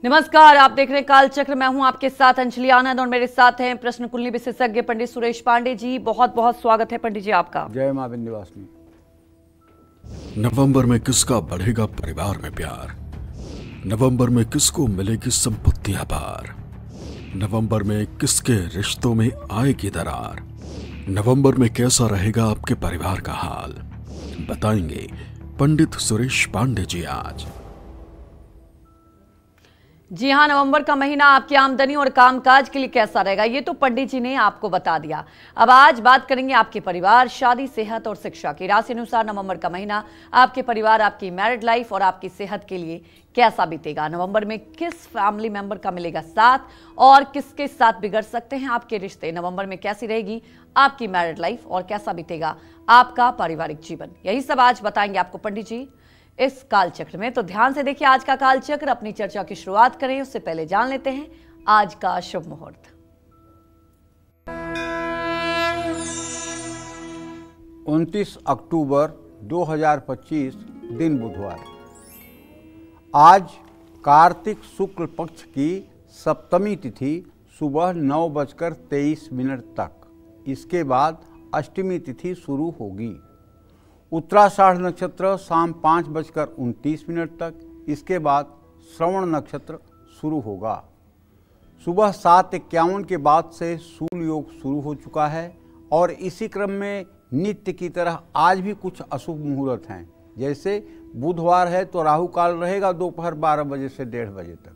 नमस्कार, आप देख रहे हैं काल चक्र। मैं हूं आपके साथ अंजलि आनंद और मेरे साथ हैं प्रश्न कुंडली विशेषज्ञ पंडित सुरेश पांडे जी। बहुत बहुत स्वागत है पंडित जी आपका। जय मां विंध्यवासिनी। नवंबर में किसका बढ़ेगा परिवार में प्यार? नवंबर में किसको मिलेगी संपत्तियां पार? नवंबर में किसके रिश्तों में आएगी दरार? नवंबर में कैसा रहेगा आपके परिवार का हाल, बताएंगे पंडित सुरेश पांडे जी आज। जी हां, नवंबर का महीना आपकी आमदनी और कामकाज के लिए कैसा रहेगा ये तो पंडित जी ने आपको बता दिया। अब आज बात करेंगे आपके परिवार, शादी, सेहत और शिक्षा की। राशि अनुसार नवंबर का महीना आपके परिवार, आपकी मैरिड लाइफ और आपकी सेहत के लिए कैसा बीतेगा। नवंबर में किस फैमिली मेंबर का मिलेगा साथ और किसके साथ बिगड़ सकते हैं आपके रिश्ते। नवंबर में कैसी रहेगी आपकी मैरिड लाइफ और कैसा बीतेगा आपका पारिवारिक जीवन, यही सब आज बताएंगे आपको पंडित जी इस काल चक्र में। तो ध्यान से देखिए आज का काल चक्र। अपनी चर्चा की शुरुआत करें उससे पहले जान लेते हैं आज का शुभ मुहूर्त। 29 अक्टूबर 2025 दिन बुधवार। आज कार्तिक शुक्ल पक्ष की सप्तमी तिथि सुबह 9:23 तक। इसके बाद अष्टमी तिथि शुरू होगी। उत्तराषाढ़ नक्षत्र शाम 5:29 तक। इसके बाद श्रवण नक्षत्र शुरू होगा। सुबह 7:51 के बाद से सूल योग शुरू हो चुका है और इसी क्रम में नित्य की तरह आज भी कुछ अशुभ मुहूर्त हैं। जैसे बुधवार है तो राहु काल रहेगा दोपहर 12 बजे से 1:30 बजे तक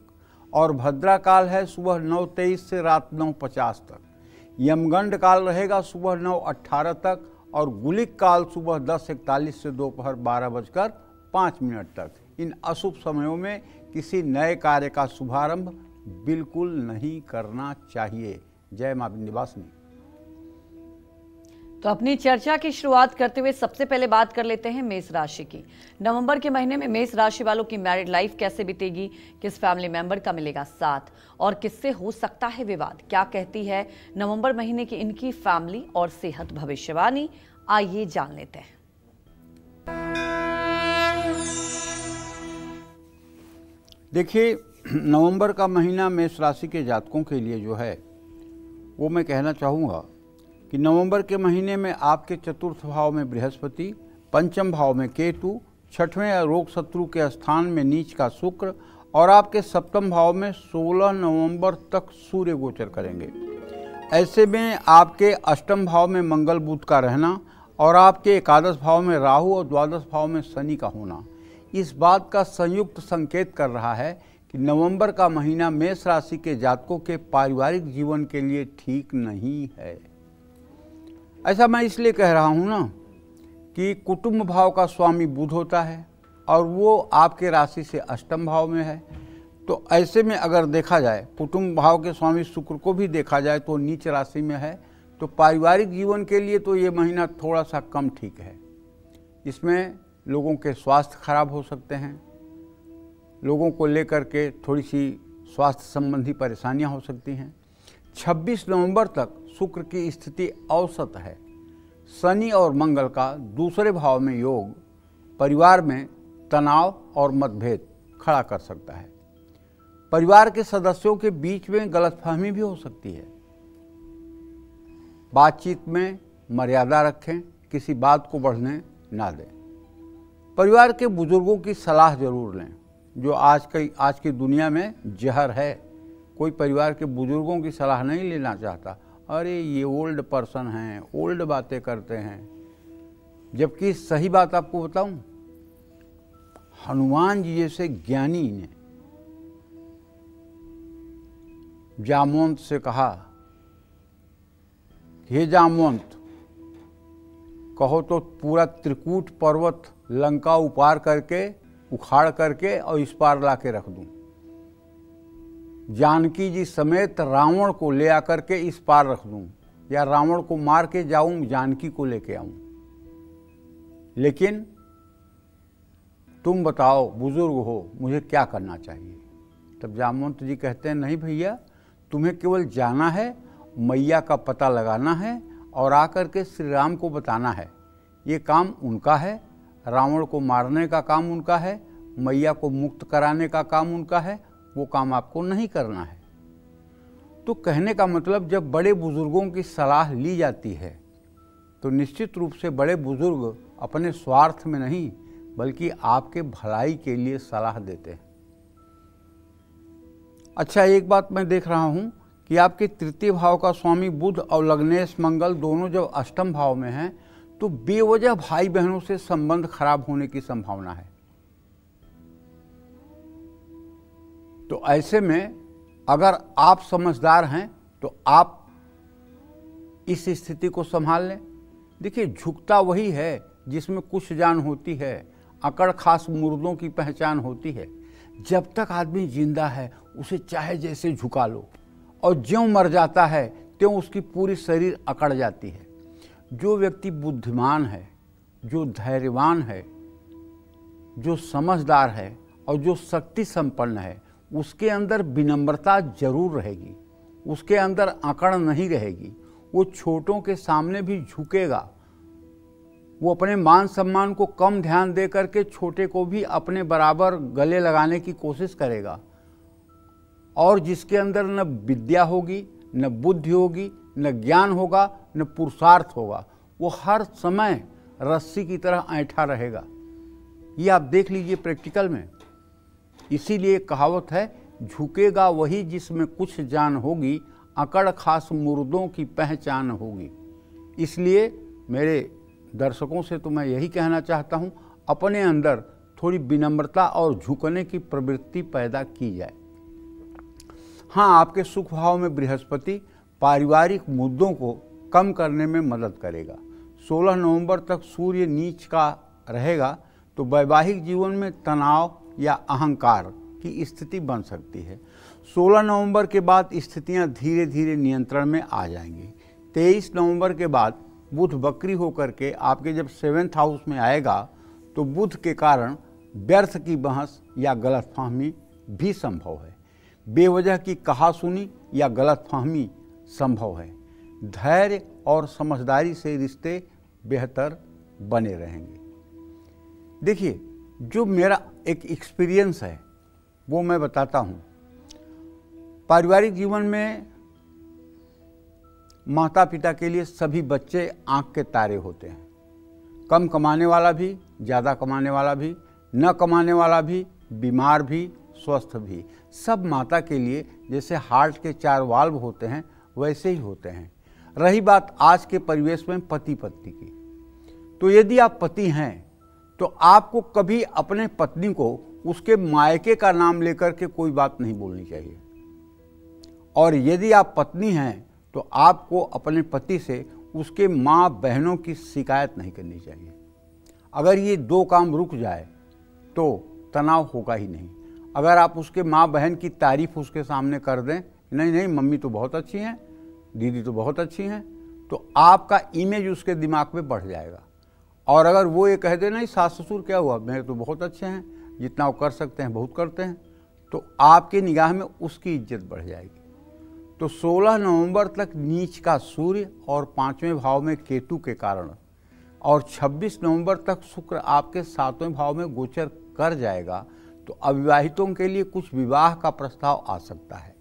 और भद्रा काल है सुबह 9:23 से रात 9:50 तक। यमगंड काल रहेगा सुबह 9:18 तक और गुलिक काल सुबह 10:41 से दोपहर 12:05 तक। इन अशुभ समयों में किसी नए कार्य का शुभारंभ बिल्कुल नहीं करना चाहिए। जय मां विंध्यवासिनी। तो अपनी चर्चा की शुरुआत करते हुए सबसे पहले बात कर लेते हैं मेष राशि की। नवंबर के महीने में मेष राशि वालों की मैरिड लाइफ कैसे बीतेगी, किस फैमिली मेंबर का मिलेगा साथ और किससे हो सकता है विवाद, क्या कहती है नवंबर महीने की इनकी फैमिली और सेहत भविष्यवाणी, आइए जान लेते हैं। देखिए, नवंबर का महीना मेष राशि के जातकों के लिए जो है वो मैं कहना चाहूँगा कि नवंबर के महीने में आपके चतुर्थ भाव में बृहस्पति, पंचम भाव में केतु, छठवें रोग शत्रु के स्थान में नीच का शुक्र और आपके सप्तम भाव में 16 नवंबर तक सूर्य गोचर करेंगे। ऐसे में आपके अष्टम भाव में मंगल बुध का रहना और आपके एकादश भाव में राहु और द्वादश भाव में शनि का होना इस बात का संयुक्त संकेत कर रहा है कि नवंबर का महीना मेष राशि के जातकों के पारिवारिक जीवन के लिए ठीक नहीं है। ऐसा मैं इसलिए कह रहा हूँ ना कि कुटुंब भाव का स्वामी बुध होता है और वो आपके राशि से अष्टम भाव में है। तो ऐसे में अगर देखा जाए, कुटुंब भाव के स्वामी शुक्र को भी देखा जाए तो नीच राशि में है। तो पारिवारिक जीवन के लिए तो ये महीना थोड़ा सा कम ठीक है। इसमें लोगों के स्वास्थ्य खराब हो सकते हैं, लोगों को लेकर के थोड़ी सी स्वास्थ्य संबंधी परेशानियां हो सकती हैं। 26 नवंबर तक शुक्र की स्थिति औसत है। शनि और मंगल का दूसरे भाव में योग परिवार में तनाव और मतभेद खड़ा कर सकता है। परिवार के सदस्यों के बीच में गलतफहमी भी हो सकती है। बातचीत में मर्यादा रखें, किसी बात को बढ़ने ना दें। परिवार के बुजुर्गों की सलाह जरूर लें, जो आज की दुनिया में जहर है। कोई परिवार के बुजुर्गों की सलाह नहीं लेना चाहता। अरे ये ओल्ड पर्सन हैं, ओल्ड बातें करते हैं। जबकि सही बात आपको बताऊं, हनुमान जी जैसे ज्ञानी ने जामवंत से कहा, हे जामवंत, कहो तो पूरा त्रिकूट पर्वत लंका उखाड़ करके और इस पार ला के रख दूं। जानकी जी समेत रावण को ले आकर के इस पार रख दूं, या रावण को मार के जाऊं, जानकी को लेके आऊं। लेकिन तुम बताओ, बुजुर्ग हो, मुझे क्या करना चाहिए। तब जामवंत जी कहते हैं, नहीं भैया, तुम्हें केवल जाना है, मैया का पता लगाना है और आकर के श्री राम को बताना है। ये काम उनका है, रावण को मारने का काम उनका है, मैया को मुक्त कराने का काम उनका है, वो काम आपको नहीं करना है। तो कहने का मतलब, जब बड़े बुजुर्गों की सलाह ली जाती है तो निश्चित रूप से बड़े बुजुर्ग अपने स्वार्थ में नहीं बल्कि आपके भलाई के लिए सलाह देते हैं। अच्छा, एक बात मैं देख रहा हूं कि आपके तृतीय भाव का स्वामी बुध और लग्नेश मंगल दोनों जब अष्टम भाव में हैं तो बेवजह भाई बहनों से संबंध खराब होने की संभावना है। तो ऐसे में अगर आप समझदार हैं तो आप इस स्थिति को संभाल लें। देखिए, झुकता वही है जिसमें कुछ जान होती है, अकड़ खास मुर्दों की पहचान होती है। जब तक आदमी जिंदा है उसे चाहे जैसे झुका लो, और ज्यों मर जाता है त्यों उसकी पूरी शरीर अकड़ जाती है। जो व्यक्ति बुद्धिमान है, जो धैर्यवान है, जो समझदार है और जो शक्ति संपन्न है, उसके अंदर विनम्रता जरूर रहेगी, उसके अंदर अकड़ नहीं रहेगी। वो छोटों के सामने भी झुकेगा, वो अपने मान सम्मान को कम ध्यान दे करके छोटे को भी अपने बराबर गले लगाने की कोशिश करेगा। और जिसके अंदर न विद्या होगी, न बुद्धि होगी, न ज्ञान होगा, न पुरुषार्थ होगा, वो हर समय रस्सी की तरह ऐंठा रहेगा। ये आप देख लीजिए प्रैक्टिकल में। इसीलिए कहावत है, झुकेगा वही जिसमें कुछ जान होगी, अकड़ खास मुर्दों की पहचान होगी। इसलिए मेरे दर्शकों से तो मैं यही कहना चाहता हूँ, अपने अंदर थोड़ी विनम्रता और झुकने की प्रवृत्ति पैदा की जाए। हाँ, आपके सुख भाव में बृहस्पति पारिवारिक मुद्दों को कम करने में मदद करेगा। 16 नवंबर तक सूर्य नीच का रहेगा तो वैवाहिक जीवन में तनाव या अहंकार की स्थिति बन सकती है। 16 नवंबर के बाद स्थितियां धीरे धीरे नियंत्रण में आ जाएंगी। 23 नवंबर के बाद बुध वक्री होकर के आपके जब 7th हाउस में आएगा तो बुध के कारण व्यर्थ की बहस या गलतफहमी भी संभव है। बेवजह की कहासुनी या गलतफहमी संभव है। धैर्य और समझदारी से रिश्ते बेहतर बने रहेंगे। देखिए, जो मेरा एक एक्सपीरियंस है वो मैं बताता हूँ। पारिवारिक जीवन में माता पिता के लिए सभी बच्चे आंख के तारे होते हैं। कम कमाने वाला भी, ज़्यादा कमाने वाला भी, न कमाने वाला भी, बीमार भी, स्वस्थ भी, सब माता के लिए जैसे हार्ट के 4 वाल्व होते हैं वैसे ही होते हैं। रही बात आज के परिवेश में पति पत्नी की, तो यदि आप पति हैं तो आपको कभी अपने पत्नी को उसके मायके का नाम लेकर के कोई बात नहीं बोलनी चाहिए। और यदि आप पत्नी हैं तो आपको अपने पति से उसके माँ बहनों की शिकायत नहीं करनी चाहिए। अगर ये 2 काम रुक जाए तो तनाव होगा ही नहीं। अगर आप उसके माँ बहन की तारीफ उसके सामने कर दें, नहीं नहीं मम्मी तो बहुत अच्छी हैं, दीदी तो बहुत अच्छी हैं, तो आपका इमेज उसके दिमाग में बढ़ जाएगा। और अगर वो ये कह दे नहीं सास ससुर क्या हुआ, मेरे तो बहुत अच्छे हैं, जितना वो कर सकते हैं बहुत करते हैं, तो आपके निगाह में उसकी इज्जत बढ़ जाएगी। तो 16 नवंबर तक नीच का सूर्य और 5वें भाव में केतु के कारण और 26 नवंबर तक शुक्र आपके 7वें भाव में गोचर कर जाएगा तो अविवाहितों के लिए कुछ विवाह का प्रस्ताव आ सकता है।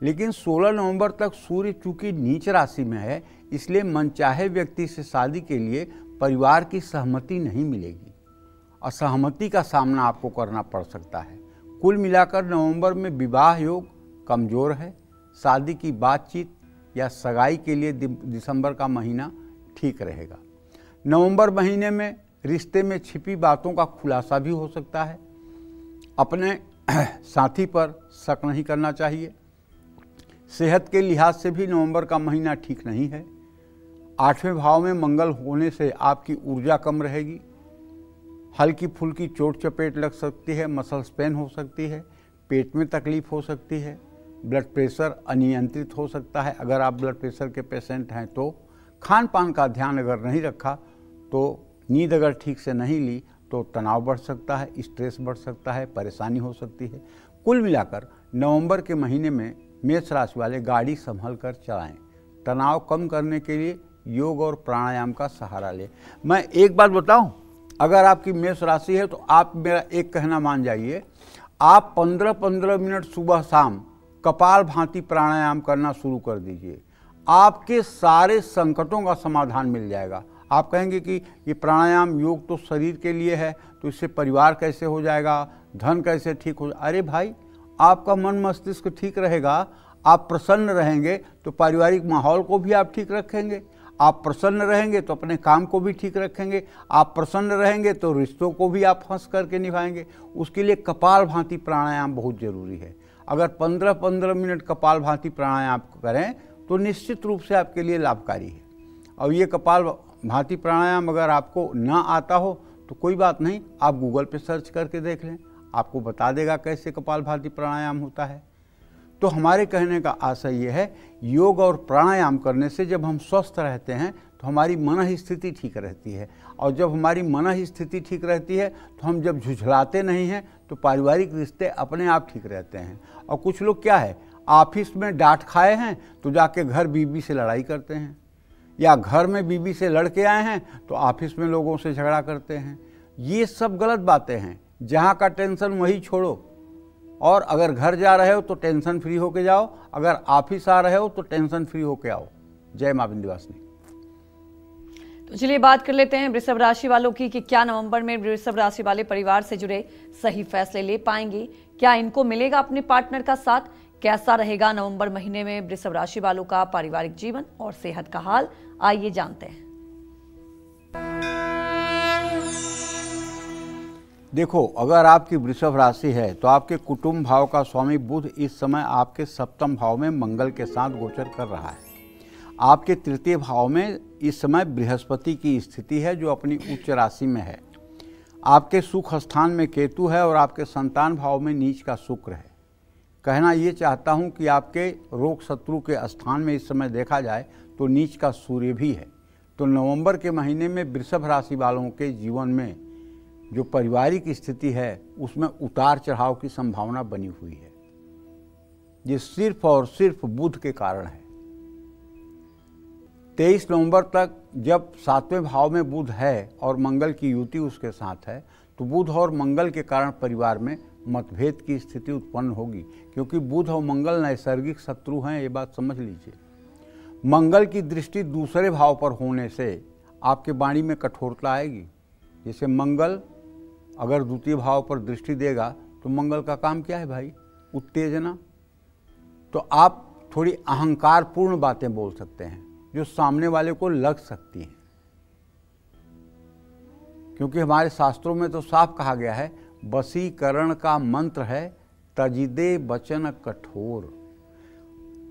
लेकिन 16 नवंबर तक सूर्य चूंकि नीच राशि में है, इसलिए मनचाहे व्यक्ति से शादी के लिए परिवार की सहमति नहीं मिलेगी। असहमति का सामना आपको करना पड़ सकता है। कुल मिलाकर नवंबर में विवाह योग कमजोर है। शादी की बातचीत या सगाई के लिए दिसंबर का महीना ठीक रहेगा। नवंबर महीने में रिश्ते में छिपी बातों का खुलासा भी हो सकता है। अपने साथी पर शक नहीं करना चाहिए। सेहत के लिहाज से भी नवंबर का महीना ठीक नहीं है। 8वें भाव में मंगल होने से आपकी ऊर्जा कम रहेगी। हल्की फुल्की चोट चपेट लग सकती है, मसल्स पेन हो सकती है, पेट में तकलीफ हो सकती है, ब्लड प्रेशर अनियंत्रित हो सकता है। अगर आप ब्लड प्रेशर के पेशेंट हैं तो खान पान का ध्यान अगर नहीं रखा तो, नींद अगर ठीक से नहीं ली तो तनाव बढ़ सकता है, स्ट्रेस बढ़ सकता है, परेशानी हो सकती है। कुल मिलाकर नवंबर के महीने में मेष राशि वाले गाड़ी संभल कर चलाएं। तनाव कम करने के लिए योग और प्राणायाम का सहारा लें। मैं एक बात बताऊं, अगर आपकी मेष राशि है तो आप मेरा एक कहना मान जाइए, आप 15-15 मिनट सुबह शाम कपाल भांति प्राणायाम करना शुरू कर दीजिए। आपके सारे संकटों का समाधान मिल जाएगा। आप कहेंगे कि ये प्राणायाम योग तो शरीर के लिए है, तो इससे परिवार कैसे हो जाएगा, धन कैसे ठीक हो। अरे भाई, आपका मन मस्तिष्क ठीक रहेगा, आप प्रसन्न रहेंगे तो पारिवारिक माहौल को भी आप ठीक रखेंगे। आप प्रसन्न रहेंगे तो अपने काम को भी ठीक रखेंगे। आप प्रसन्न रहेंगे तो रिश्तों को भी आप हंस करके निभाएंगे। उसके लिए कपाल भांति प्राणायाम बहुत जरूरी है। अगर 15-15 मिनट कपाल भांति प्राणायाम करें तो निश्चित रूप से आपके लिए लाभकारी है। और ये कपाल भांति प्राणायाम अगर आपको ना आता हो तो कोई बात नहीं, आप गूगल पे सर्च करके देख लें, आपको बता देगा कैसे कपाल भांति प्राणायाम होता है। तो हमारे कहने का आशय ये है, योग और प्राणायाम करने से जब हम स्वस्थ रहते हैं तो हमारी मन स्थिति ठीक रहती है, और जब हमारी मन स्थिति ठीक रहती है तो हम जब झुझलाते नहीं हैं तो पारिवारिक रिश्ते अपने आप ठीक रहते हैं। और कुछ लोग क्या है, ऑफिस में डांट खाए हैं तो जाके घर बीवी से लड़ाई करते हैं, या घर में बीवी से लड़ के आए हैं तो ऑफिस में लोगों से झगड़ा करते हैं। ये सब गलत बातें हैं। जहाँ का टेंशन वही छोड़ो, और अगर घर जा रहे हो तो टेंशन फ्री होके जाओ, अगर ऑफिस आ रहे हो तो टेंशन फ्री होके आओ। जय मां विंध्यवासिनी। तो चलिए बात कर लेते हैं वृषभ राशि वालों की कि क्या नवंबर में वृषभ राशि वाले परिवार से जुड़े सही फैसले ले पाएंगे, क्या इनको मिलेगा अपने पार्टनर का साथ, कैसा रहेगा नवंबर महीने में वृषभ राशि वालों का पारिवारिक जीवन और सेहत का हाल, आइए जानते हैं। देखो, अगर आपकी वृषभ राशि है तो आपके कुटुंब भाव का स्वामी बुध इस समय आपके सप्तम भाव में मंगल के साथ गोचर कर रहा है। आपके तृतीय भाव में इस समय बृहस्पति की स्थिति है जो अपनी उच्च राशि में है। आपके सुख स्थान में केतु है और आपके संतान भाव में नीच का शुक्र है। कहना ये चाहता हूँ कि आपके रोग शत्रु के स्थान में इस समय देखा जाए तो नीच का सूर्य भी है। तो नवंबर के महीने में वृषभ राशि वालों के जीवन में जो पारिवारिक स्थिति है उसमें उतार चढ़ाव की संभावना बनी हुई है। ये सिर्फ और सिर्फ बुध के कारण है। 23 नवंबर तक जब 7वें भाव में बुध है और मंगल की युति उसके साथ है तो बुध और मंगल के कारण परिवार में मतभेद की स्थिति उत्पन्न होगी, क्योंकि बुध और मंगल नैसर्गिक शत्रु हैं। ये बात समझ लीजिए। मंगल की दृष्टि दूसरे भाव पर होने से आपके वाणी में कठोरता आएगी। जैसे मंगल अगर द्वितीय भाव पर दृष्टि देगा तो मंगल का काम क्या है भाई, उत्तेजना। तो आप थोड़ी अहंकारपूर्ण बातें बोल सकते हैं जो सामने वाले को लग सकती हैं, क्योंकि हमारे शास्त्रों में तो साफ कहा गया है, वशीकरण का मंत्र है तजिदे वचन कठोर।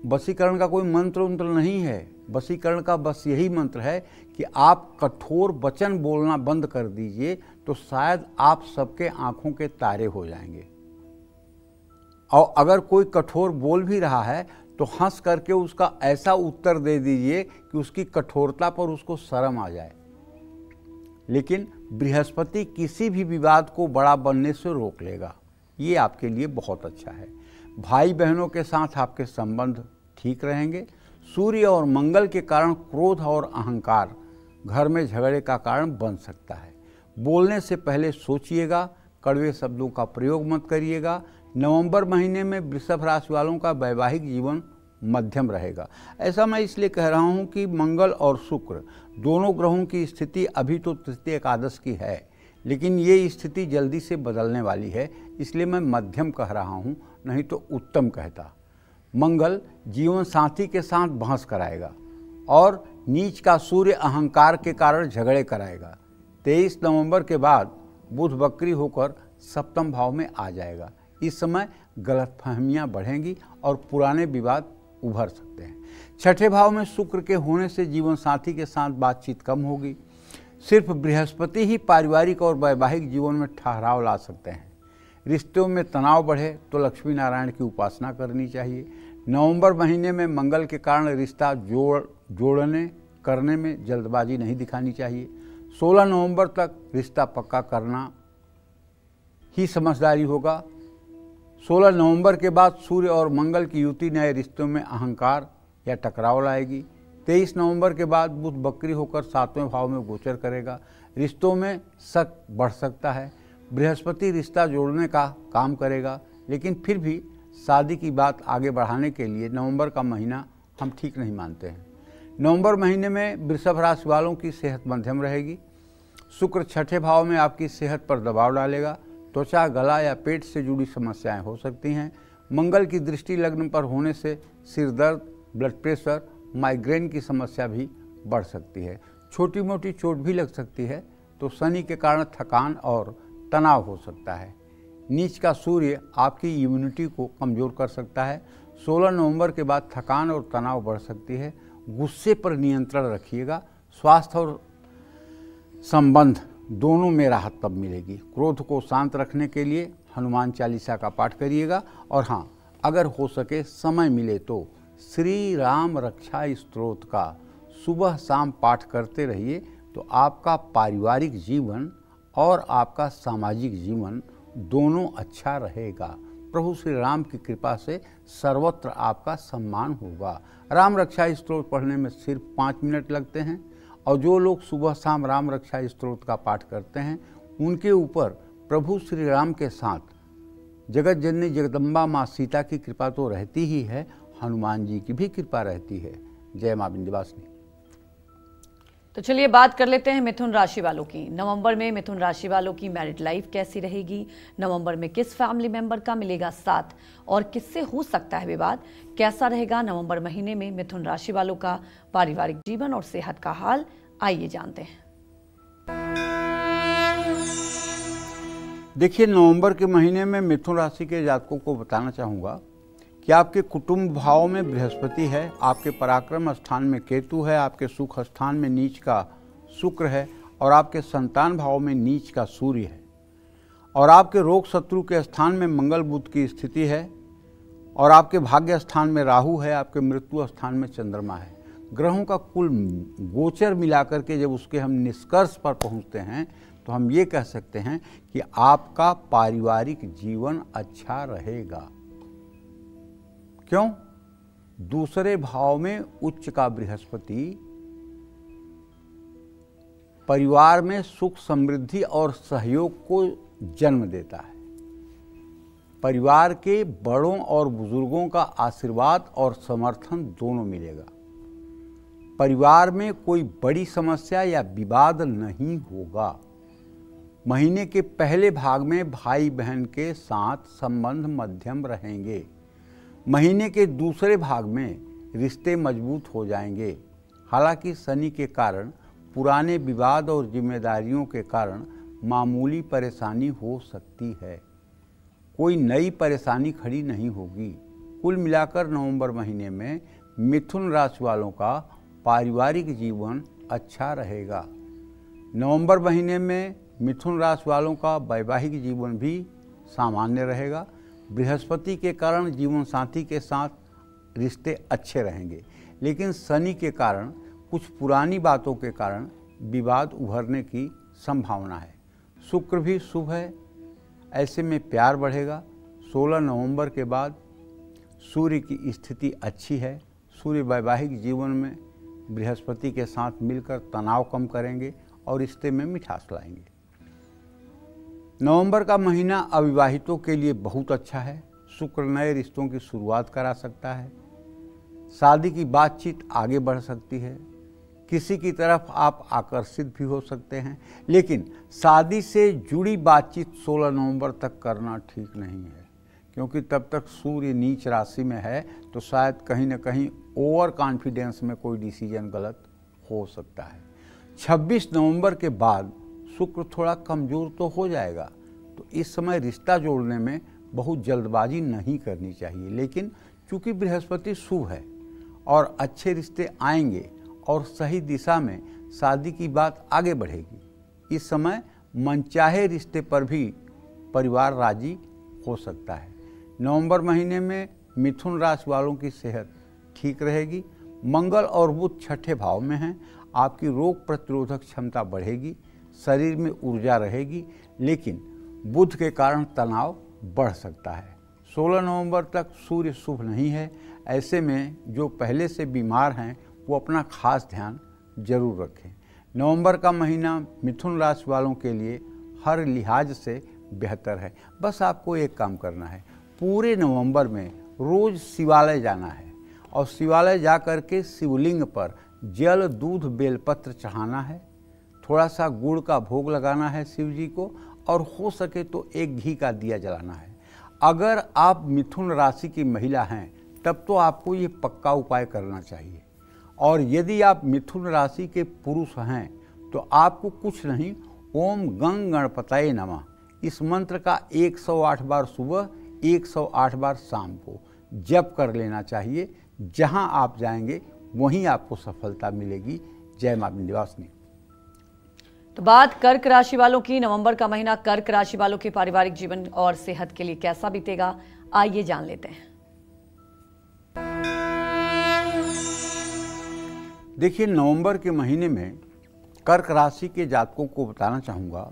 वशीकरण का कोई मंत्र नहीं है। वशीकरण का बस यही मंत्र है कि आप कठोर वचन बोलना बंद कर दीजिए तो शायद आप सबके आंखों के तारे हो जाएंगे। और अगर कोई कठोर बोल भी रहा है तो हंस करके उसका ऐसा उत्तर दे दीजिए कि उसकी कठोरता पर उसको शर्म आ जाए। लेकिन बृहस्पति किसी भी विवाद को बड़ा बनने से रोक लेगा। ये आपके लिए बहुत अच्छा है। भाई बहनों के साथ आपके संबंध ठीक रहेंगे। सूर्य और मंगल के कारण क्रोध और अहंकार घर में झगड़े का कारण बन सकता है। बोलने से पहले सोचिएगा, कड़वे शब्दों का प्रयोग मत करिएगा। नवंबर महीने में वृषभ राशि वालों का वैवाहिक जीवन मध्यम रहेगा। ऐसा मैं इसलिए कह रहा हूं कि मंगल और शुक्र दोनों ग्रहों की स्थिति अभी तो तृतीय एकादश की है, लेकिन ये स्थिति जल्दी से बदलने वाली है, इसलिए मैं मध्यम कह रहा हूं, नहीं तो उत्तम कहता। मंगल जीवन साथी के साथ बहस कराएगा और नीच का सूर्य अहंकार के कारण झगड़े कराएगा। 23 नवंबर के बाद बुध वक्री होकर सप्तम भाव में आ जाएगा। इस समय गलतफहमियां बढ़ेंगी और पुराने विवाद उभर सकते हैं। छठे भाव में शुक्र के होने से जीवन साथी के साथ बातचीत कम होगी। सिर्फ बृहस्पति ही पारिवारिक और वैवाहिक जीवन में ठहराव ला सकते हैं। रिश्तों में तनाव बढ़े तो लक्ष्मी नारायण की उपासना करनी चाहिए। नवंबर महीने में मंगल के कारण रिश्ता जोड़ने करने में जल्दबाजी नहीं दिखानी चाहिए। 16 नवंबर तक रिश्ता पक्का करना ही समझदारी होगा। 16 नवंबर के बाद सूर्य और मंगल की युति नए रिश्तों में अहंकार या टकराव लाएगी। 23 नवंबर के बाद बुध बकरी होकर 7वें भाव में गोचर करेगा। रिश्तों में शक बढ़ सकता है। बृहस्पति रिश्ता जोड़ने का काम करेगा, लेकिन फिर भी शादी की बात आगे बढ़ाने के लिए नवंबर का महीना हम ठीक नहीं मानते हैं। नवंबर महीने में वृषभ राशि वालों की सेहत मध्यम रहेगी। शुक्र छठे भाव में आपकी सेहत पर दबाव डालेगा। त्वचा, गला या पेट से जुड़ी समस्याएं हो सकती हैं। मंगल की दृष्टि लग्न पर होने से सिर दर्द, ब्लड प्रेशर, माइग्रेन की समस्या भी बढ़ सकती है। छोटी मोटी चोट भी लग सकती है। तो शनि के कारण थकान और तनाव हो सकता है। नीच का सूर्य आपकी इम्यूनिटी को कमज़ोर कर सकता है। 16 नवंबर के बाद थकान और तनाव बढ़ सकती है। गुस्से पर नियंत्रण रखिएगा। स्वास्थ्य और संबंध दोनों में राहत तब मिलेगी। क्रोध को शांत रखने के लिए हनुमान चालीसा का पाठ करिएगा। और हाँ, अगर हो सके समय मिले तो श्री राम रक्षा स्तोत्र का सुबह शाम पाठ करते रहिए, तो आपका पारिवारिक जीवन और आपका सामाजिक जीवन दोनों अच्छा रहेगा। प्रभु श्री राम की कृपा से सर्वत्र आपका सम्मान होगा। राम रक्षा स्तोत्र पढ़ने में सिर्फ 5 मिनट लगते हैं, और जो लोग सुबह शाम राम रक्षा स्तोत्र का पाठ करते हैं उनके ऊपर प्रभु श्री राम के साथ जगत जननी जगदम्बा माँ सीता की कृपा तो रहती ही है, हनुमान जी की भी कृपा रहती है। जय माँ विंध्यवासिनी। तो चलिए बात कर लेते हैं मिथुन राशि वालों की। नवंबर में मिथुन राशि वालों की मैरिड लाइफ कैसी रहेगी? नवंबर में किस फैमिली मेंबर का मिलेगा साथ और किससे हो सकता है विवाद? कैसा रहेगा नवंबर महीने में मिथुन राशि वालों का पारिवारिक जीवन और सेहत का हाल? आइए जानते हैं। देखिए, नवंबर के महीने में मिथुन राशि के जातकों को बताना चाहूँगा कि आपके कुटुंब भाव में बृहस्पति है, आपके पराक्रम स्थान में केतु है, आपके सुख स्थान में नीच का शुक्र है, और आपके संतान भाव में नीच का सूर्य है, और आपके रोग शत्रु के स्थान में मंगल बुध की स्थिति है, और आपके भाग्य स्थान में राहु है, आपके मृत्यु स्थान में चंद्रमा है। ग्रहों का कुल गोचर मिलाकर के जब उसके हम निष्कर्ष पर पहुंचते हैं तो हम ये कह सकते हैं कि आपका पारिवारिक जीवन अच्छा रहेगा। क्यों? दूसरे भाव में उच्च का बृहस्पति परिवार में सुख, समृद्धि और सहयोग को जन्म देता है। परिवार के बड़ों और बुजुर्गों का आशीर्वाद और समर्थन दोनों मिलेगा। परिवार में कोई बड़ी समस्या या विवाद नहीं होगा। महीने के पहले भाग में भाई बहन के साथ संबंध मध्यम रहेंगे। महीने के दूसरे भाग में रिश्ते मजबूत हो जाएंगे। हालांकि शनि के कारण पुराने विवाद और जिम्मेदारियों के कारण मामूली परेशानी हो सकती है। कोई नई परेशानी खड़ी नहीं होगी। कुल मिलाकर नवंबर महीने में मिथुन राशि वालों का पारिवारिक जीवन अच्छा रहेगा। नवंबर महीने में मिथुन राशि वालों का वैवाहिक जीवन भी सामान्य रहेगा। बृहस्पति के कारण जीवन साथी के साथ रिश्ते अच्छे रहेंगे, लेकिन शनि के कारण कुछ पुरानी बातों के कारण विवाद उभरने की संभावना है। शुक्र भी शुभ है, ऐसे में प्यार बढ़ेगा। 16 नवंबर के बाद सूर्य की स्थिति अच्छी है। सूर्य वैवाहिक जीवन में बृहस्पति के साथ मिलकर तनाव कम करेंगे और रिश्ते में मिठास लाएंगे। नवंबर का महीना अविवाहितों के लिए बहुत अच्छा है। शुक्र नए रिश्तों की शुरुआत करा सकता है। शादी की बातचीत आगे बढ़ सकती है। किसी की तरफ आप आकर्षित भी हो सकते हैं, लेकिन शादी से जुड़ी बातचीत 16 नवंबर तक करना ठीक नहीं है, क्योंकि तब तक सूर्य नीच राशि में है, तो शायद कहीं न कहीं ओवर कॉन्फिडेंस में कोई डिसीजन गलत हो सकता है। 26 नवंबर के बाद शुक्र थोड़ा कमज़ोर तो हो जाएगा, तो इस समय रिश्ता जोड़ने में बहुत जल्दबाजी नहीं करनी चाहिए। लेकिन चूंकि बृहस्पति शुभ है और अच्छे रिश्ते आएंगे और सही दिशा में शादी की बात आगे बढ़ेगी, इस समय मनचाहे रिश्ते पर भी परिवार राजी हो सकता है। नवंबर महीने में मिथुन राशि वालों की सेहत ठीक रहेगी। मंगल और बुध छठे भाव में हैं। आपकी रोग प्रतिरोधक क्षमता बढ़ेगी, शरीर में ऊर्जा रहेगी, लेकिन बुध के कारण तनाव बढ़ सकता है। 16 नवंबर तक सूर्य शुभ नहीं है। ऐसे में जो पहले से बीमार हैं वो अपना खास ध्यान जरूर रखें। नवंबर का महीना मिथुन राशि वालों के लिए हर लिहाज से बेहतर है। बस आपको एक काम करना है, पूरे नवंबर में रोज़ शिवालय जाना है और शिवालय जा कर के शिवलिंग पर जल, दूध, बेलपत्र चढ़ाना है, थोड़ा सा गुड़ का भोग लगाना है शिव जी को, और हो सके तो एक घी का दिया जलाना है। अगर आप मिथुन राशि की महिला हैं तब तो आपको ये पक्का उपाय करना चाहिए, और यदि आप मिथुन राशि के पुरुष हैं तो आपको कुछ नहीं, ओम गंग गणपतये नमः इस मंत्र का 108 बार सुबह, 108 बार शाम को जप कर लेना चाहिए। जहां आप जाएंगे वहीं आपको सफलता मिलेगी। जय मां विंध्यवासिनी। तो बात कर्क राशि वालों की, नवंबर का महीना कर्क राशि वालों के पारिवारिक जीवन और सेहत के लिए कैसा बीतेगा, आइए जान लेते हैं। देखिए, नवंबर के महीने में कर्क राशि के जातकों को बताना चाहूँगा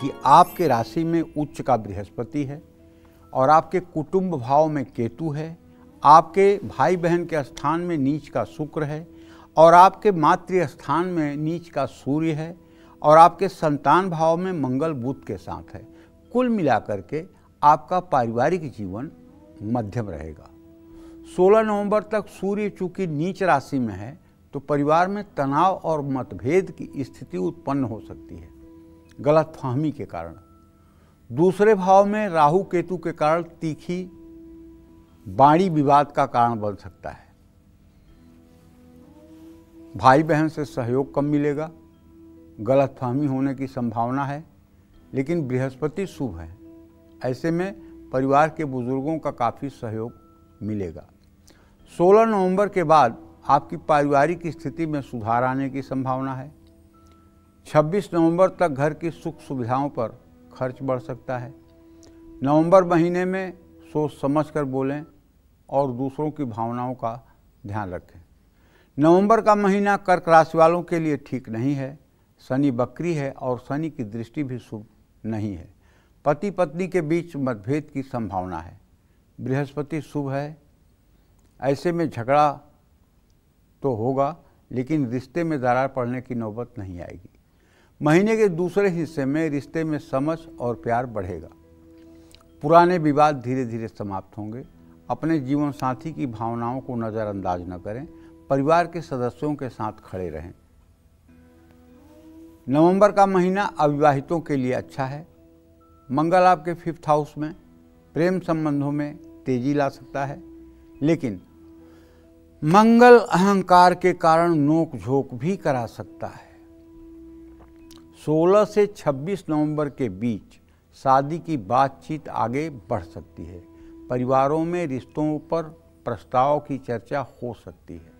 कि आपके राशि में उच्च का बृहस्पति है और आपके कुटुंब भाव में केतु है, आपके भाई बहन के स्थान में नीच का शुक्र है और आपके मातृ स्थान में नीच का सूर्य है और आपके संतान भाव में मंगल बुध के साथ है। कुल मिलाकर के आपका पारिवारिक जीवन मध्यम रहेगा। 16 नवंबर तक सूर्य चूंकि नीच राशि में है तो परिवार में तनाव और मतभेद की स्थिति उत्पन्न हो सकती है, गलतफहमी के कारण। दूसरे भाव में राहु केतु के कारण तीखी वाणी विवाद का कारण बन सकता है। भाई बहन से सहयोग कम मिलेगा, गलतफहमी होने की संभावना है, लेकिन बृहस्पति शुभ है, ऐसे में परिवार के बुजुर्गों का काफ़ी सहयोग मिलेगा। 16 नवंबर के बाद आपकी पारिवारिक स्थिति में सुधार आने की संभावना है। 26 नवंबर तक घर की सुख सुविधाओं पर खर्च बढ़ सकता है। नवंबर महीने में सोच समझ कर बोलें और दूसरों की भावनाओं का ध्यान रखें। नवंबर का महीना कर्क राशि वालों के लिए ठीक नहीं है। शनि वक्री है और शनि की दृष्टि भी शुभ नहीं है। पति पत्नी के बीच मतभेद की संभावना है। बृहस्पति शुभ है, ऐसे में झगड़ा तो होगा लेकिन रिश्ते में दरार पड़ने की नौबत नहीं आएगी। महीने के दूसरे हिस्से में रिश्ते में समझ और प्यार बढ़ेगा। पुराने विवाद धीरे धीरे समाप्त होंगे। अपने जीवन साथी की भावनाओं को नज़रअंदाज न करें, परिवार के सदस्यों के साथ खड़े रहें। नवंबर का महीना अविवाहितों के लिए अच्छा है। मंगल आपके 5th हाउस में प्रेम संबंधों में तेजी ला सकता है, लेकिन मंगल अहंकार के कारण नोक झोंक भी करा सकता है। 16 से 26 नवंबर के बीच शादी की बातचीत आगे बढ़ सकती है। परिवारों में रिश्तों पर प्रस्ताव की चर्चा हो सकती है।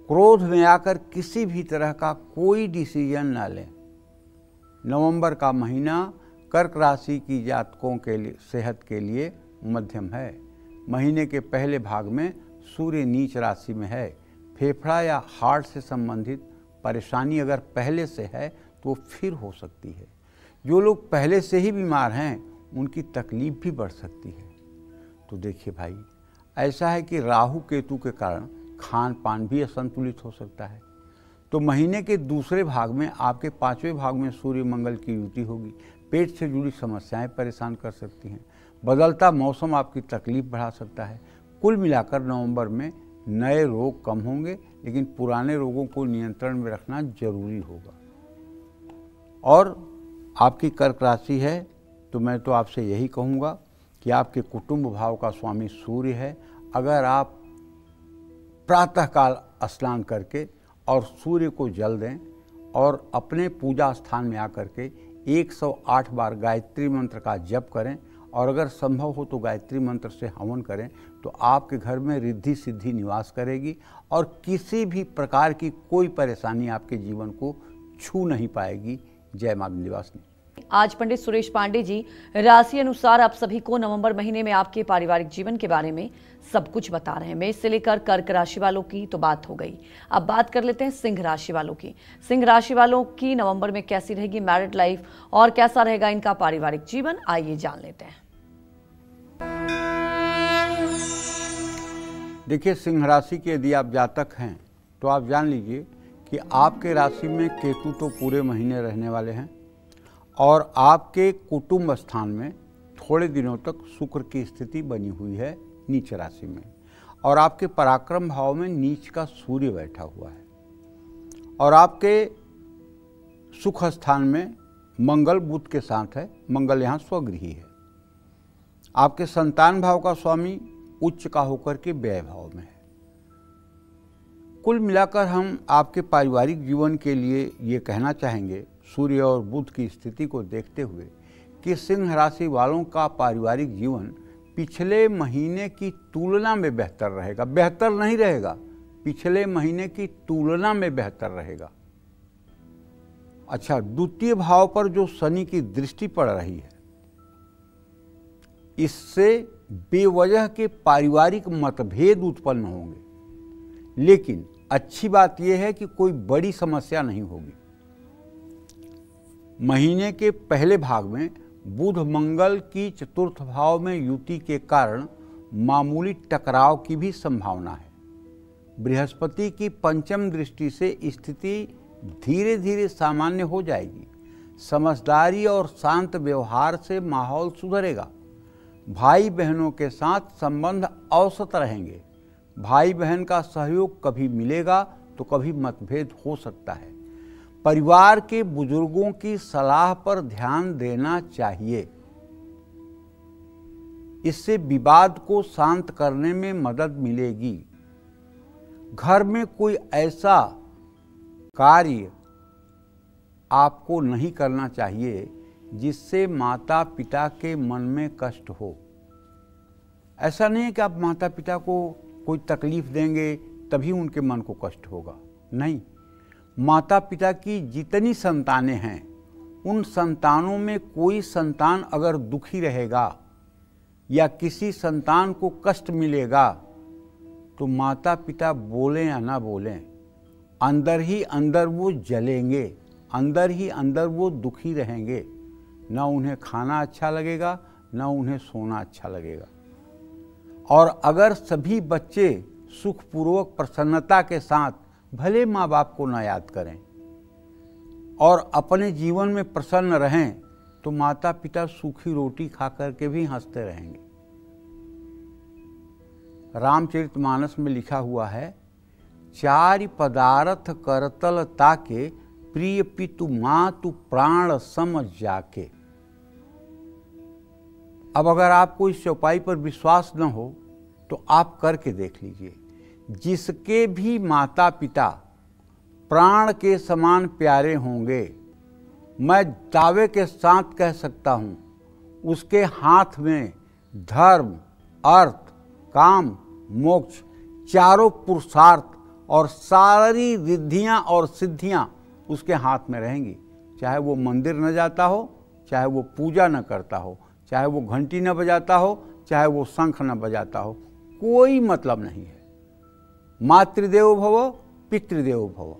क्रोध में आकर किसी भी तरह का कोई डिसीजन न लें। नवंबर का महीना कर्क राशि की जातकों के लिए सेहत के लिए मध्यम है। महीने के पहले भाग में सूर्य नीच राशि में है। फेफड़ा या हार्ट से संबंधित परेशानी अगर पहले से है तो फिर हो सकती है। जो लोग पहले से ही बीमार हैं उनकी तकलीफ भी बढ़ सकती है। तो देखिए भाई, ऐसा है कि राहु केतु के कारण खान पान भी असंतुलित हो सकता है। तो महीने के दूसरे भाग में आपके 5वें भाग में सूर्य मंगल की युति होगी। पेट से जुड़ी समस्याएं परेशान कर सकती हैं। बदलता मौसम आपकी तकलीफ बढ़ा सकता है। कुल मिलाकर नवंबर में नए रोग कम होंगे, लेकिन पुराने रोगों को नियंत्रण में रखना जरूरी होगा। और आपकी कर्क राशि है तो मैं तो आपसे यही कहूँगा कि आपके कुटुंब भाव का स्वामी सूर्य है। अगर आप प्रातःकाल स्नान करके और सूर्य को जल दें और अपने पूजा स्थान में आकर के 108 बार गायत्री मंत्र का जप करें और अगर संभव हो तो गायत्री मंत्र से हवन करें तो आपके घर में रिद्धि सिद्धि निवास करेगी और किसी भी प्रकार की कोई परेशानी आपके जीवन को छू नहीं पाएगी। जय मां विंध्यवासिनी। आज पंडित सुरेश पांडे जी राशि अनुसार आप सभी को नवंबर महीने में आपके पारिवारिक जीवन के बारे में सब कुछ बता रहे हैं। मेष से लेकर कर्क राशि वालों की तो बात हो गई। अब बात कर लेते हैं सिंह राशि वालों की। सिंह राशि वालों की नवंबर में कैसी रहेगी मैरिड लाइफ और कैसा रहेगा इनका पारिवारिक जीवन, आइए जान लेते हैं। देखिए, सिंह राशि के यदि आप जातक हैं तो आप जान लीजिए कि आपके राशि में केतु तो पूरे महीने रहने वाले हैं और आपके कुटुंब स्थान में थोड़े दिनों तक शुक्र की स्थिति बनी हुई है नीच राशि में, और आपके पराक्रम भाव में नीच का सूर्य बैठा हुआ है, और आपके सुख स्थान में मंगल बुध के साथ है। मंगल यहाँ स्वगृही है। आपके संतान भाव का स्वामी उच्च का होकर के व्यय भाव में है। कुल मिलाकर हम आपके पारिवारिक जीवन के लिए ये कहना चाहेंगे, सूर्य और बुध की स्थिति को देखते हुए, कि सिंह राशि वालों का पारिवारिक जीवन पिछले महीने की तुलना में बेहतर रहेगा। बेहतर नहीं रहेगा, पिछले महीने की तुलना में बेहतर रहेगा। अच्छा, द्वितीय भाव पर जो शनि की दृष्टि पड़ रही है, इससे बेवजह के पारिवारिक मतभेद उत्पन्न होंगे, लेकिन अच्छी बात यह है कि कोई बड़ी समस्या नहीं होगी। महीने के पहले भाग में बुध मंगल की चतुर्थ भाव में युति के कारण मामूली टकराव की भी संभावना है। बृहस्पति की पंचम दृष्टि से स्थिति धीरे धीरे सामान्य हो जाएगी। समझदारी और शांत व्यवहार से माहौल सुधरेगा। भाई बहनों के साथ संबंध औसत रहेंगे। भाई बहन का सहयोग कभी मिलेगा तो कभी मतभेद हो सकता है। परिवार के बुजुर्गों की सलाह पर ध्यान देना चाहिए, इससे विवाद को शांत करने में मदद मिलेगी। घर में कोई ऐसा कार्य आपको नहीं करना चाहिए जिससे माता पिता के मन में कष्ट हो। ऐसा नहीं है कि आप माता पिता को कोई तकलीफ देंगे तभी उनके मन को कष्ट होगा, नहीं। माता पिता की जितनी संतानें हैं, उन संतानों में कोई संतान अगर दुखी रहेगा या किसी संतान को कष्ट मिलेगा तो माता पिता बोलें या ना बोलें, अंदर ही अंदर वो जलेंगे, अंदर ही अंदर वो दुखी रहेंगे। ना उन्हें खाना अच्छा लगेगा, ना उन्हें सोना अच्छा लगेगा। और अगर सभी बच्चे सुखपूर्वक प्रसन्नता के साथ भले माँ बाप को न याद करें और अपने जीवन में प्रसन्न रहें, तो माता पिता सूखी रोटी खा करके भी हंसते रहेंगे। रामचरितमानस में लिखा हुआ है, चारि पदार्थ करतल ताके, प्रिय पितु मातु प्राण सम जाके। अब अगर आपको इस चौपाई पर विश्वास न हो तो आप करके देख लीजिए। जिसके भी माता पिता प्राण के समान प्यारे होंगे, मैं दावे के साथ कह सकता हूं, उसके हाथ में धर्म, अर्थ, काम, मोक्ष, चारों पुरुषार्थ और सारी रिद्धियां और सिद्धियां उसके हाथ में रहेंगी। चाहे वो मंदिर न जाता हो, चाहे वो पूजा न करता हो, चाहे वो घंटी न बजाता हो, चाहे वो शंख न बजाता हो, कोई मतलब नहीं है। मातृदेवो भव, पितृदेवो भव।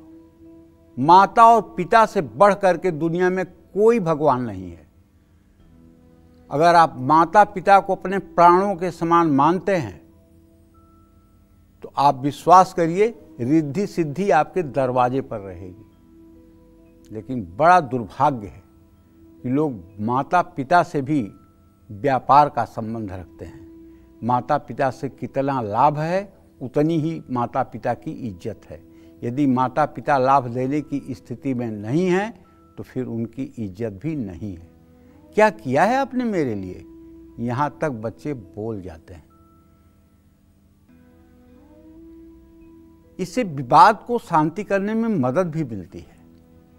माता और पिता से बढ़ करके दुनिया में कोई भगवान नहीं है। अगर आप माता पिता को अपने प्राणों के समान मानते हैं तो आप विश्वास करिए, रिद्धि सिद्धि आपके दरवाजे पर रहेगी। लेकिन बड़ा दुर्भाग्य है कि लोग माता पिता से भी व्यापार का संबंध रखते हैं। माता पिता से कितना लाभ है, उतनी ही माता पिता की इज्जत है। यदि माता पिता लाभ देने की स्थिति में नहीं है तो फिर उनकी इज्जत भी नहीं है। क्या किया है आपने मेरे लिए, यहाँ तक बच्चे बोल जाते हैं। इससे विवाद को शांति करने में मदद भी मिलती है।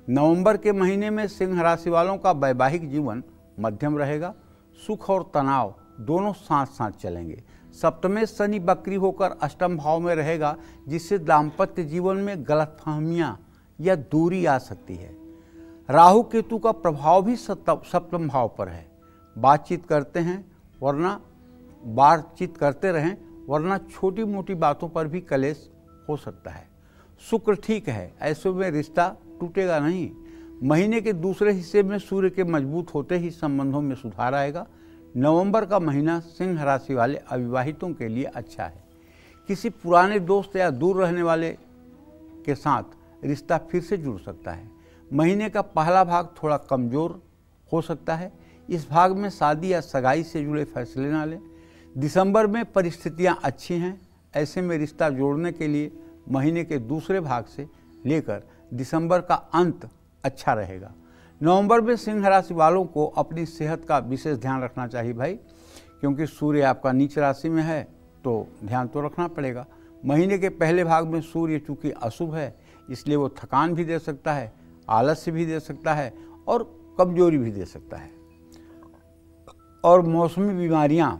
नवंबर के महीने में सिंह राशि वालों का वैवाहिक जीवन मध्यम रहेगा। सुख और तनाव दोनों साथ साथ चलेंगे। सप्तमें शनि बकरी होकर अष्टम भाव में रहेगा, जिससे दाम्पत्य जीवन में गलतफहमियां या दूरी आ सकती है। राहु केतु का प्रभाव भी सप्तम भाव पर है। बातचीत करते रहें, वरना छोटी मोटी बातों पर भी कलेश हो सकता है। शुक्र ठीक है, ऐसे में रिश्ता टूटेगा नहीं। महीने के दूसरे हिस्से में सूर्य के मजबूत होते ही संबंधों में सुधार आएगा। नवंबर का महीना सिंह राशि वाले अविवाहितों के लिए अच्छा है। किसी पुराने दोस्त या दूर रहने वाले के साथ रिश्ता फिर से जुड़ सकता है। महीने का पहला भाग थोड़ा कमजोर हो सकता है। इस भाग में शादी या सगाई से जुड़े फैसले ना लें। दिसंबर में परिस्थितियां अच्छी हैं, ऐसे में रिश्ता जोड़ने के लिए महीने के दूसरे भाग से लेकर दिसंबर का अंत अच्छा रहेगा। नवंबर में सिंह राशि वालों को अपनी सेहत का विशेष ध्यान रखना चाहिए भाई, क्योंकि सूर्य आपका नीच राशि में है तो ध्यान तो रखना पड़ेगा। महीने के पहले भाग में सूर्य चूँकि अशुभ है, इसलिए वो थकान भी दे सकता है, आलस्य भी दे सकता है और कमजोरी भी दे सकता है, और मौसमी बीमारियां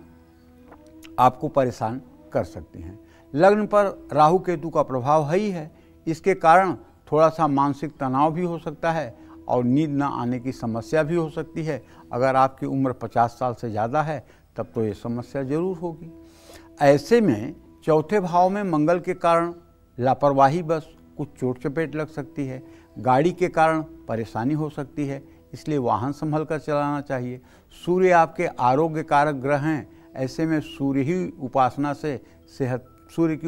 आपको परेशान कर सकती हैं। लग्न पर राहु केतु का प्रभाव है ही है, इसके कारण थोड़ा सा मानसिक तनाव भी हो सकता है और नींद न आने की समस्या भी हो सकती है। अगर आपकी उम्र 50 साल से ज़्यादा है तब तो ये समस्या जरूर होगी। ऐसे में चौथे भाव में मंगल के कारण लापरवाही बस कुछ चोट चपेट लग सकती है, गाड़ी के कारण परेशानी हो सकती है, इसलिए वाहन संभल कर चलाना चाहिए। सूर्य आपके आरोग्य कारक ग्रह हैं, ऐसे में सूर्य की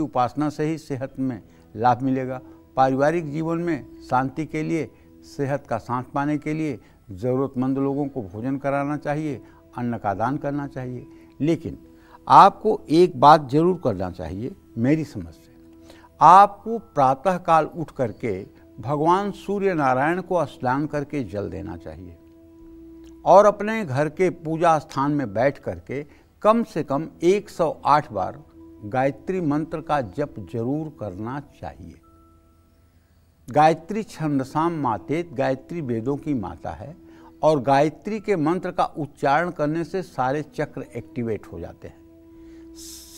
उपासना से ही सेहत में लाभ मिलेगा। पारिवारिक जीवन में शांति के लिए, सेहत का साथ पाने के लिए ज़रूरतमंद लोगों को भोजन कराना चाहिए, अन्न का दान करना चाहिए। लेकिन आपको एक बात जरूर करना चाहिए मेरी समझ से, आपको प्रातःकाल उठ करके भगवान सूर्य नारायण को स्नान करके जल देना चाहिए और अपने घर के पूजा स्थान में बैठ करके कम से कम 108 बार गायत्री मंत्र का जप जरूर करना चाहिए। गायत्री छंदसाम मातेत, गायत्री वेदों की माता है और गायत्री के मंत्र का उच्चारण करने से सारे चक्र एक्टिवेट हो जाते हैं।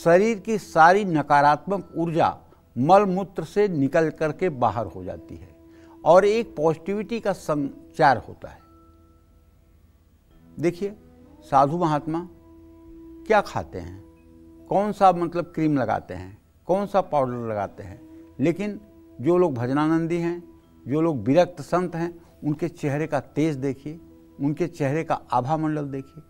शरीर की सारी नकारात्मक ऊर्जा मल मूत्र से निकल करके बाहर हो जाती है और एक पॉजिटिविटी का संचार होता है। देखिए, साधु महात्मा क्या खाते हैं, कौन सा मतलब क्रीम लगाते हैं, कौन सा पाउडर लगाते हैं, लेकिन जो लोग भजनानंदी हैं, जो लोग विरक्त संत हैं, उनके चेहरे का तेज देखिए, उनके चेहरे का आभा मंडल देखिए।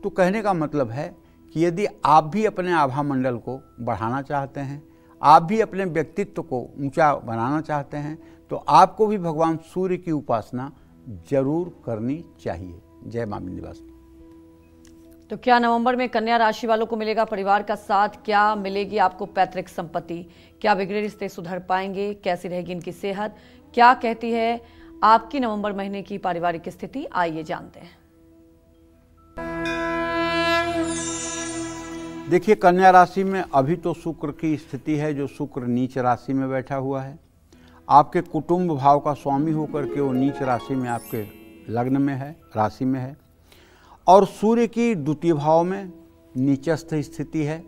तो कहने का मतलब है कि यदि आप भी अपने आभा मंडल को बढ़ाना चाहते हैं, आप भी अपने व्यक्तित्व को ऊंचा बनाना चाहते हैं, तो आपको भी भगवान सूर्य की उपासना जरूर करनी चाहिए। जय मां विंध्यवासिनी। तो क्या नवंबर में कन्या राशि वालों को मिलेगा परिवार का साथ? क्या मिलेगी आपको पैतृक संपत्ति? क्या बिगड़े रिश्ते सुधर पाएंगे? कैसी रहेगी इनकी सेहत? क्या कहती है आपकी नवंबर महीने की पारिवारिक स्थिति? आइए जानते हैं। देखिए, कन्या राशि में अभी तो शुक्र की स्थिति है, जो शुक्र नीच राशि में बैठा हुआ है। आपके कुटुंब भाव का स्वामी होकर के वो नीच राशि में आपके लग्न में है, राशि में है, और सूर्य की द्वितीय भाव में नीचस्थ स्थिति है।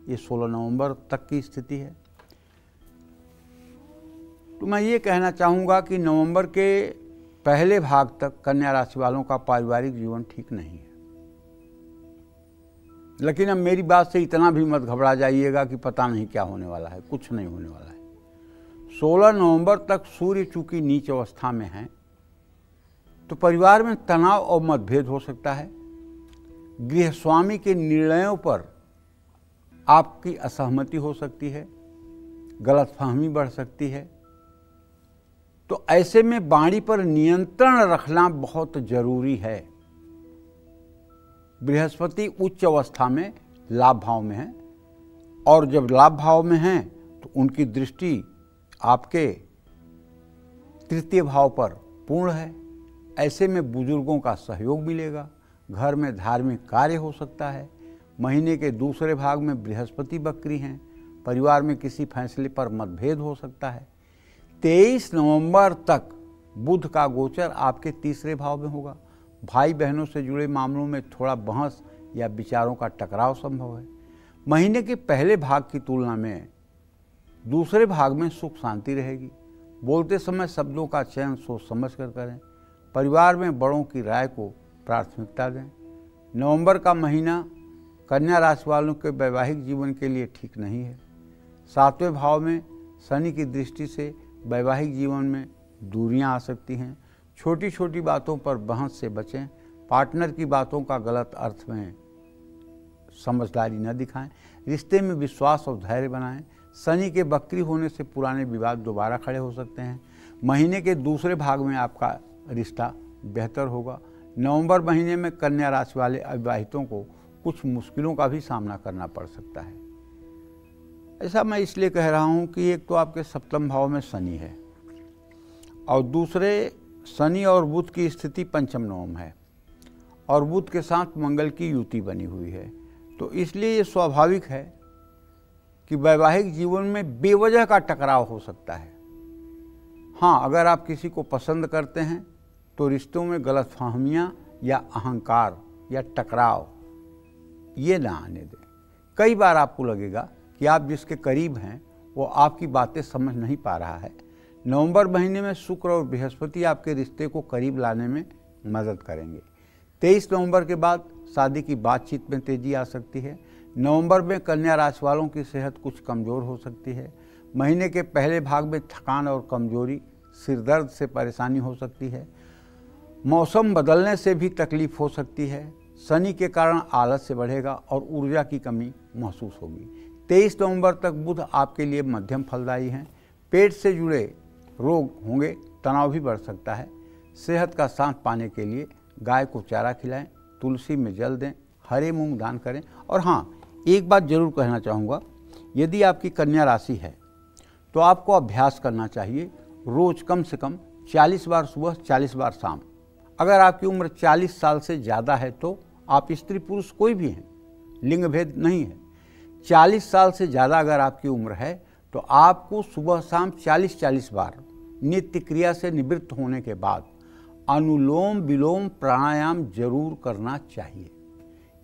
ये 16 नवंबर तक की स्थिति है। तो मैं ये कहना चाहूँगा कि नवंबर के पहले भाग तक कन्या राशि वालों का पारिवारिक जीवन ठीक नहीं है। लेकिन अब मेरी बात से इतना भी मत घबरा जाइएगा कि पता नहीं क्या होने वाला है, कुछ नहीं होने वाला है। 16 नवंबर तक सूर्य चूंकि नीच अवस्था में है, तो परिवार में तनाव और मतभेद हो सकता है। गृहस्वामी के निर्णयों पर आपकी असहमति हो सकती है, गलतफहमी बढ़ सकती है। तो ऐसे में वाणी पर नियंत्रण रखना बहुत जरूरी है। बृहस्पति उच्च अवस्था में लाभ भाव में है, और जब लाभ भाव में हैं तो उनकी दृष्टि आपके तृतीय भाव पर पूर्ण है। ऐसे में बुजुर्गों का सहयोग मिलेगा, घर में धार्मिक कार्य हो सकता है। महीने के दूसरे भाग में बृहस्पति वक्री हैं, परिवार में किसी फैसले पर मतभेद हो सकता है। 23 नवंबर तक बुध का गोचर आपके तीसरे भाव में होगा। भाई बहनों से जुड़े मामलों में थोड़ा बहस या विचारों का टकराव संभव है। महीने के पहले भाग की तुलना में दूसरे भाग में सुख शांति रहेगी। बोलते समय शब्दों का चयन सोच समझ कर करें। परिवार में बड़ों की राय को प्राथमिकता दें। नवंबर का महीना कन्या राशि वालों के वैवाहिक जीवन के लिए ठीक नहीं है। 7वें भाव में शनि की दृष्टि से वैवाहिक जीवन में दूरियां आ सकती हैं। छोटी छोटी बातों पर बहस से बचें। पार्टनर की बातों का गलत अर्थ में समझदारी न दिखाएं। रिश्ते में विश्वास और धैर्य बनाएं। शनि के वक्री होने से पुराने विवाद दोबारा खड़े हो सकते हैं। महीने के दूसरे भाग में आपका रिश्ता बेहतर होगा। नवंबर महीने में कन्या राशि वाले अविवाहितों को कुछ मुश्किलों का भी सामना करना पड़ सकता है। ऐसा मैं इसलिए कह रहा हूँ कि एक तो आपके सप्तम भाव में शनि है और दूसरे शनि और बुध की स्थिति पंचम नवम है और बुध के साथ मंगल की युति बनी हुई है। तो इसलिए ये स्वाभाविक है कि वैवाहिक जीवन में बेवजह का टकराव हो सकता है। हाँ, अगर आप किसी को पसंद करते हैं तो रिश्तों में गलतफहमियां या अहंकार या टकराव ये ना आने दें। कई बार आपको लगेगा कि आप जिसके करीब हैं वो आपकी बातें समझ नहीं पा रहा है। नवंबर महीने में शुक्र और बृहस्पति आपके रिश्ते को करीब लाने में मदद करेंगे। 23 नवंबर के बाद शादी की बातचीत में तेजी आ सकती है। नवंबर में कन्या राशि वालों की सेहत कुछ कमज़ोर हो सकती है। महीने के पहले भाग में थकान और कमजोरी, सिरदर्द से परेशानी हो सकती है। मौसम बदलने से भी तकलीफ हो सकती है। शनि के कारण आलस्य बढ़ेगा और ऊर्जा की कमी महसूस होगी। 23 नवंबर तक बुध आपके लिए मध्यम फलदायी हैं। पेट से जुड़े रोग होंगे, तनाव भी बढ़ सकता है। सेहत का साथ पाने के लिए गाय को चारा खिलाएं, तुलसी में जल दें, हरे मूंग दान करें। और हाँ, एक बात जरूर कहना चाहूँगा, यदि आपकी कन्या राशि है तो आपको अभ्यास करना चाहिए रोज़ कम से कम 40 बार सुबह 40 बार शाम। अगर आपकी उम्र 40 साल से ज़्यादा है तो आप स्त्री पुरुष कोई भी हैं, लिंग भेद नहीं है। 40 साल से ज़्यादा अगर आपकी उम्र है तो आपको सुबह शाम 40-40 बार नित्य क्रिया से निवृत्त होने के बाद अनुलोम विलोम प्राणायाम जरूर करना चाहिए।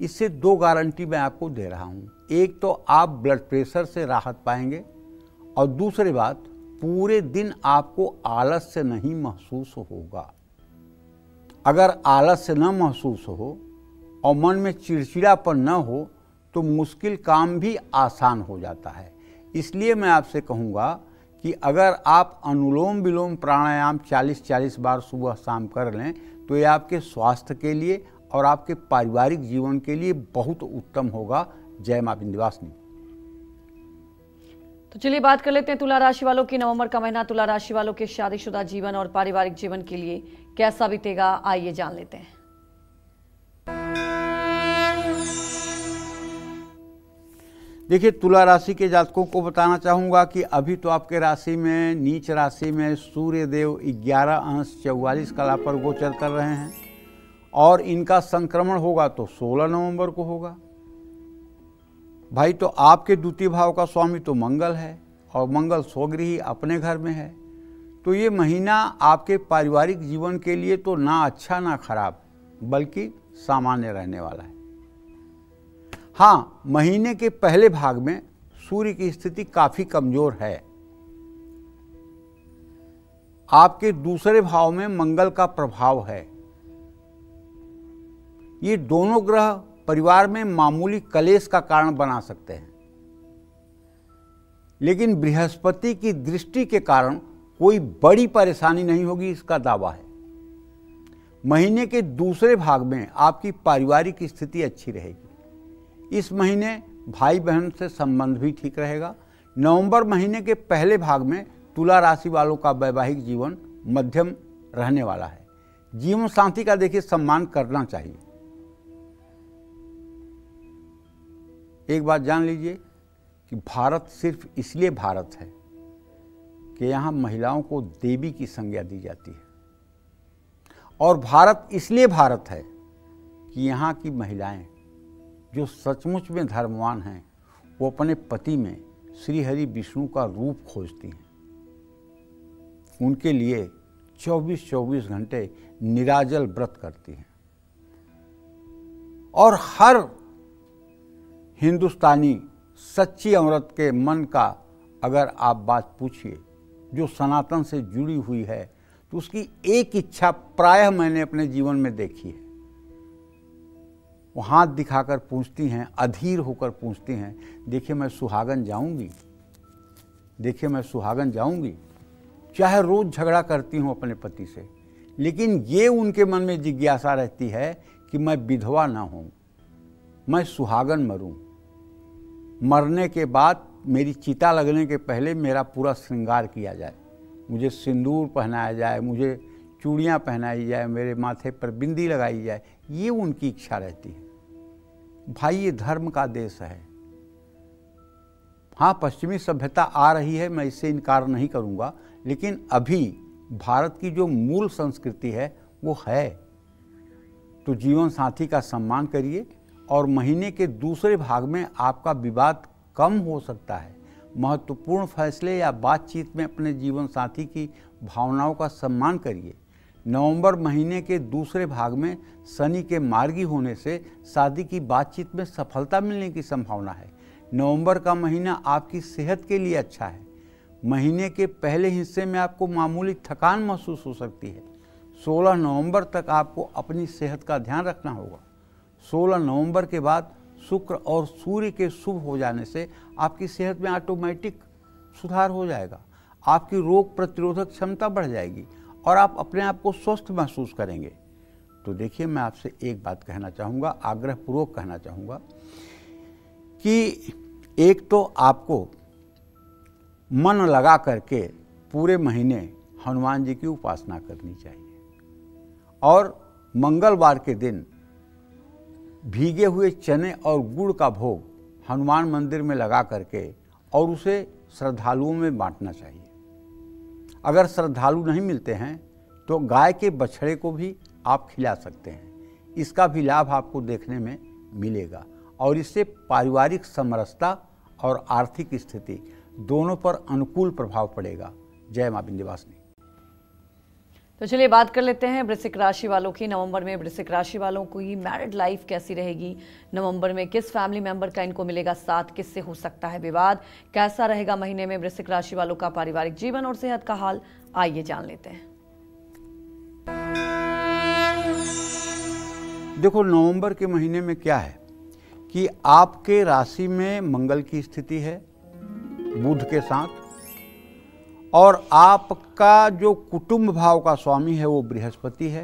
इससे 2 गारंटी मैं आपको दे रहा हूँ। एक तो आप ब्लड प्रेशर से राहत पाएंगे और दूसरी बात, पूरे दिन आपको आलस्य नहीं महसूस होगा। अगर आलस्य न महसूस हो और मन में चिड़चिड़ापन न हो तो मुश्किल काम भी आसान हो जाता है। इसलिए मैं आपसे कहूँगा कि अगर आप अनुलोम विलोम प्राणायाम 40-40 बार सुबह शाम कर लें तो ये आपके स्वास्थ्य के लिए और आपके पारिवारिक जीवन के लिए बहुत उत्तम होगा। जय मां विंध्यवासिनी। तो चलिए बात कर लेते हैं तुला राशि वालों की। नवंबर का महीना तुला राशि वालों के शादीशुदा जीवन और पारिवारिक जीवन के लिए कैसा बीतेगा, आइए जान लेते हैं। देखिए, तुला राशि के जातकों को बताना चाहूँगा कि अभी तो आपके राशि में, नीच राशि में सूर्य देव 11 अंश 44 कला पर गोचर कर रहे हैं और इनका संक्रमण होगा तो 16 नवंबर को होगा। भाई, तो आपके द्वितीय भाव का स्वामी तो मंगल है और मंगल स्वगृही अपने घर में है। तो ये महीना आपके पारिवारिक जीवन के लिए तो ना अच्छा ना खराब, बल्कि सामान्य रहने वाला है। हाँ, महीने के पहले भाग में सूर्य की स्थिति काफी कमजोर है। आपके दूसरे भाव में मंगल का प्रभाव है। ये दोनों ग्रह परिवार में मामूली कलेश का कारण बना सकते हैं, लेकिन बृहस्पति की दृष्टि के कारण कोई बड़ी परेशानी नहीं होगी, इसका दावा है। महीने के दूसरे भाग में आपकी पारिवारिक स्थिति अच्छी रहेगी। इस महीने भाई बहन से संबंध भी ठीक रहेगा। नवंबर महीने के पहले भाग में तुला राशि वालों का वैवाहिक जीवन मध्यम रहने वाला है। जीवन साथी का देखिए सम्मान करना चाहिए। एक बात जान लीजिए कि भारत सिर्फ इसलिए भारत है कि यहाँ महिलाओं को देवी की संज्ञा दी जाती है, और भारत इसलिए भारत है कि यहाँ की महिलाएं जो सचमुच में धर्मवान हैं वो अपने पति में श्री हरि विष्णु का रूप खोजती हैं। उनके लिए 24-24 घंटे निराजल व्रत करती हैं। और हर हिंदुस्तानी सच्ची औरत के मन का अगर आप बात पूछिए जो सनातन से जुड़ी हुई है तो उसकी एक इच्छा प्रायः मैंने अपने जीवन में देखी है। वो हाथ दिखाकर पूछती हैं, अधीर होकर पूछती हैं, देखिए मैं सुहागन जाऊंगी, देखिए मैं सुहागन जाऊंगी। चाहे रोज झगड़ा करती हूँ अपने पति से, लेकिन ये उनके मन में जिज्ञासा रहती है कि मैं विधवा ना हूँ, मैं सुहागन मरूं। मरने के बाद मेरी चिता लगने के पहले मेरा पूरा श्रृंगार किया जाए, मुझे सिंदूर पहनाया जाए, मुझे चूड़ियाँ पहनाई जाए, मेरे माथे पर बिंदी लगाई जाए, ये उनकी इच्छा रहती है। भाई ये धर्म का देश है। हाँ, पश्चिमी सभ्यता आ रही है, मैं इससे इनकार नहीं करूँगा, लेकिन अभी भारत की जो मूल संस्कृति है वो है। तो जीवन साथी का सम्मान करिए और महीने के दूसरे भाग में आपका विवाद कम हो सकता है। महत्वपूर्ण फैसले या बातचीत में अपने जीवन साथी की भावनाओं का सम्मान करिए। नवंबर महीने के दूसरे भाग में शनि के मार्गी होने से शादी की बातचीत में सफलता मिलने की संभावना है। नवंबर का महीना आपकी सेहत के लिए अच्छा है। महीने के पहले हिस्से में आपको मामूली थकान महसूस हो सकती है। 16 नवंबर तक आपको अपनी सेहत का ध्यान रखना होगा। 16 नवंबर के बाद शुक्र और सूर्य के शुभ हो जाने से आपकी सेहत में ऑटोमेटिक सुधार हो जाएगा। आपकी रोग प्रतिरोधक क्षमता बढ़ जाएगी और आप अपने आप को स्वस्थ महसूस करेंगे। तो देखिए, मैं आपसे एक बात कहना चाहूँगा, आग्रहपूर्वक कहना चाहूँगा कि एक तो आपको मन लगा करके पूरे महीने हनुमान जी की उपासना करनी चाहिए और मंगलवार के दिन भीगे हुए चने और गुड़ का भोग हनुमान मंदिर में लगा करके और उसे श्रद्धालुओं में बांटना चाहिए। अगर श्रद्धालु नहीं मिलते हैं तो गाय के बछड़े को भी आप खिला सकते हैं। इसका भी लाभ आपको देखने में मिलेगा और इससे पारिवारिक समरसता और आर्थिक स्थिति दोनों पर अनुकूल प्रभाव पड़ेगा। जय मां विंध्यवासिनी। तो चलिए बात कर लेते हैं वृश्चिक राशि वालों की। नवंबर में वृश्चिक राशि वालों की मैरिड लाइफ कैसी रहेगी? नवंबर में किस फैमिली मेंबर का इनको मिलेगा साथ? किससे हो सकता है विवाद? कैसा रहेगा महीने में वृश्चिक राशि वालों का पारिवारिक जीवन और सेहत का हाल? आइए जान लेते हैं। देखो, नवंबर के महीने में क्या है कि आपके राशि में मंगल की स्थिति है बुध के साथ, और आपका जो कुटुंब भाव का स्वामी है वो बृहस्पति है।